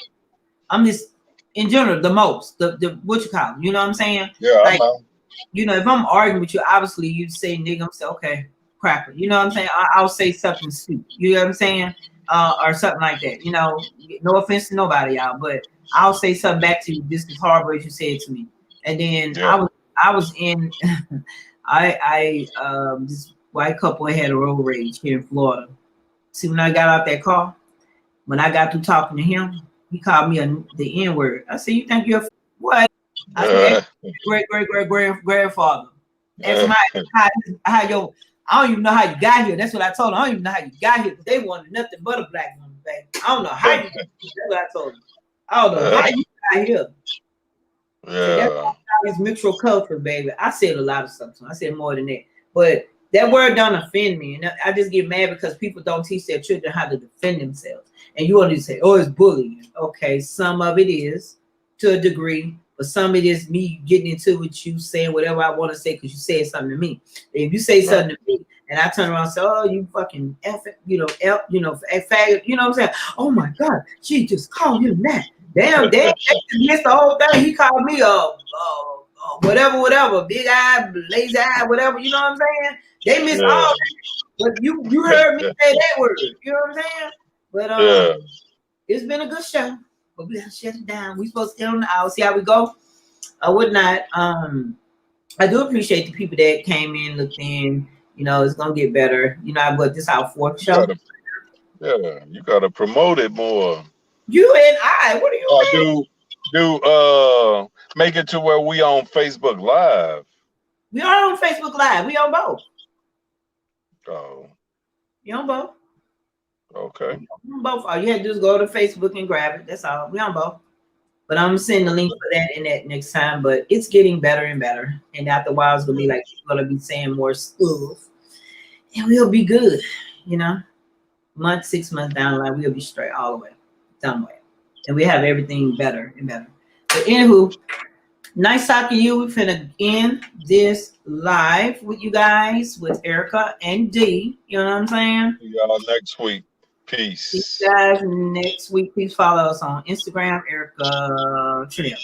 I'm just in general the most the what you call it, you know what I'm saying? Yeah, like, I know. You know, if I'm arguing with you, obviously you say nigga, I'm say okay, cracker. You know what I'm saying? I'll say something stupid. You know what I'm saying? Or something like that. You know, no offense to nobody, y'all, but I'll say something back to you just as horrible as you said to me. And then I was in this white couple had a road rage here in Florida. See, when I got out that car, when I got through talking to him, he called me the N-word. I said, "You think you're what?" I said, "Great-great-great-grandfather." Ask him how your I don't even know how you got here. That's what I told him. I don't even know how you got here because they wanted nothing but a black woman, baby. I don't know how you got here. That's what I told him. I don't know how you got here. So that's this mixed culture, baby. I said a lot of stuff. I said more than that. But that word don't offend me. And I just get mad because people don't teach their children how to defend themselves. And you want to say, oh, it's bullying. Okay, some of it is to a degree, but some of it is me getting into what you saying whatever I want to say because you said something to me. If you say something to me and I turn around and say, oh, you fucking faggot, you know what I'm saying? Oh my God, she just called him that. Damn, they missed the whole thing. He called me whatever, big eye, lazy eye, whatever. You know what I'm saying? They missed all that. But you heard me say that word. You know what I'm saying? But it's been a good show. But we gotta shut it down. We supposed to get on the hour, see how we go. Or whatnot. I do appreciate the people that came in, looked in. You know, it's gonna get better. You know, but this our fourth show. You gotta promote it more. You and I, what are you do make it to where we on Facebook Live. We are on Facebook Live. We on both. Oh. You on both? Okay. On both. All you had to do is go to Facebook and grab it. That's all. We on both. But I'm sending the link for that in that next time. But it's getting better and better. And after a while, it's gonna be like people gonna be saying more stuff. And we'll be good, you know. 6 months down the line, we'll be straight all the way. Done with. And we have everything better and better. But anywho, nice talking to you. We're finna end this live with you guys with Erica and D. You know what I'm saying? See y'all next week. Peace. See you guys next week. Please follow us on Instagram, Erica Trinidad.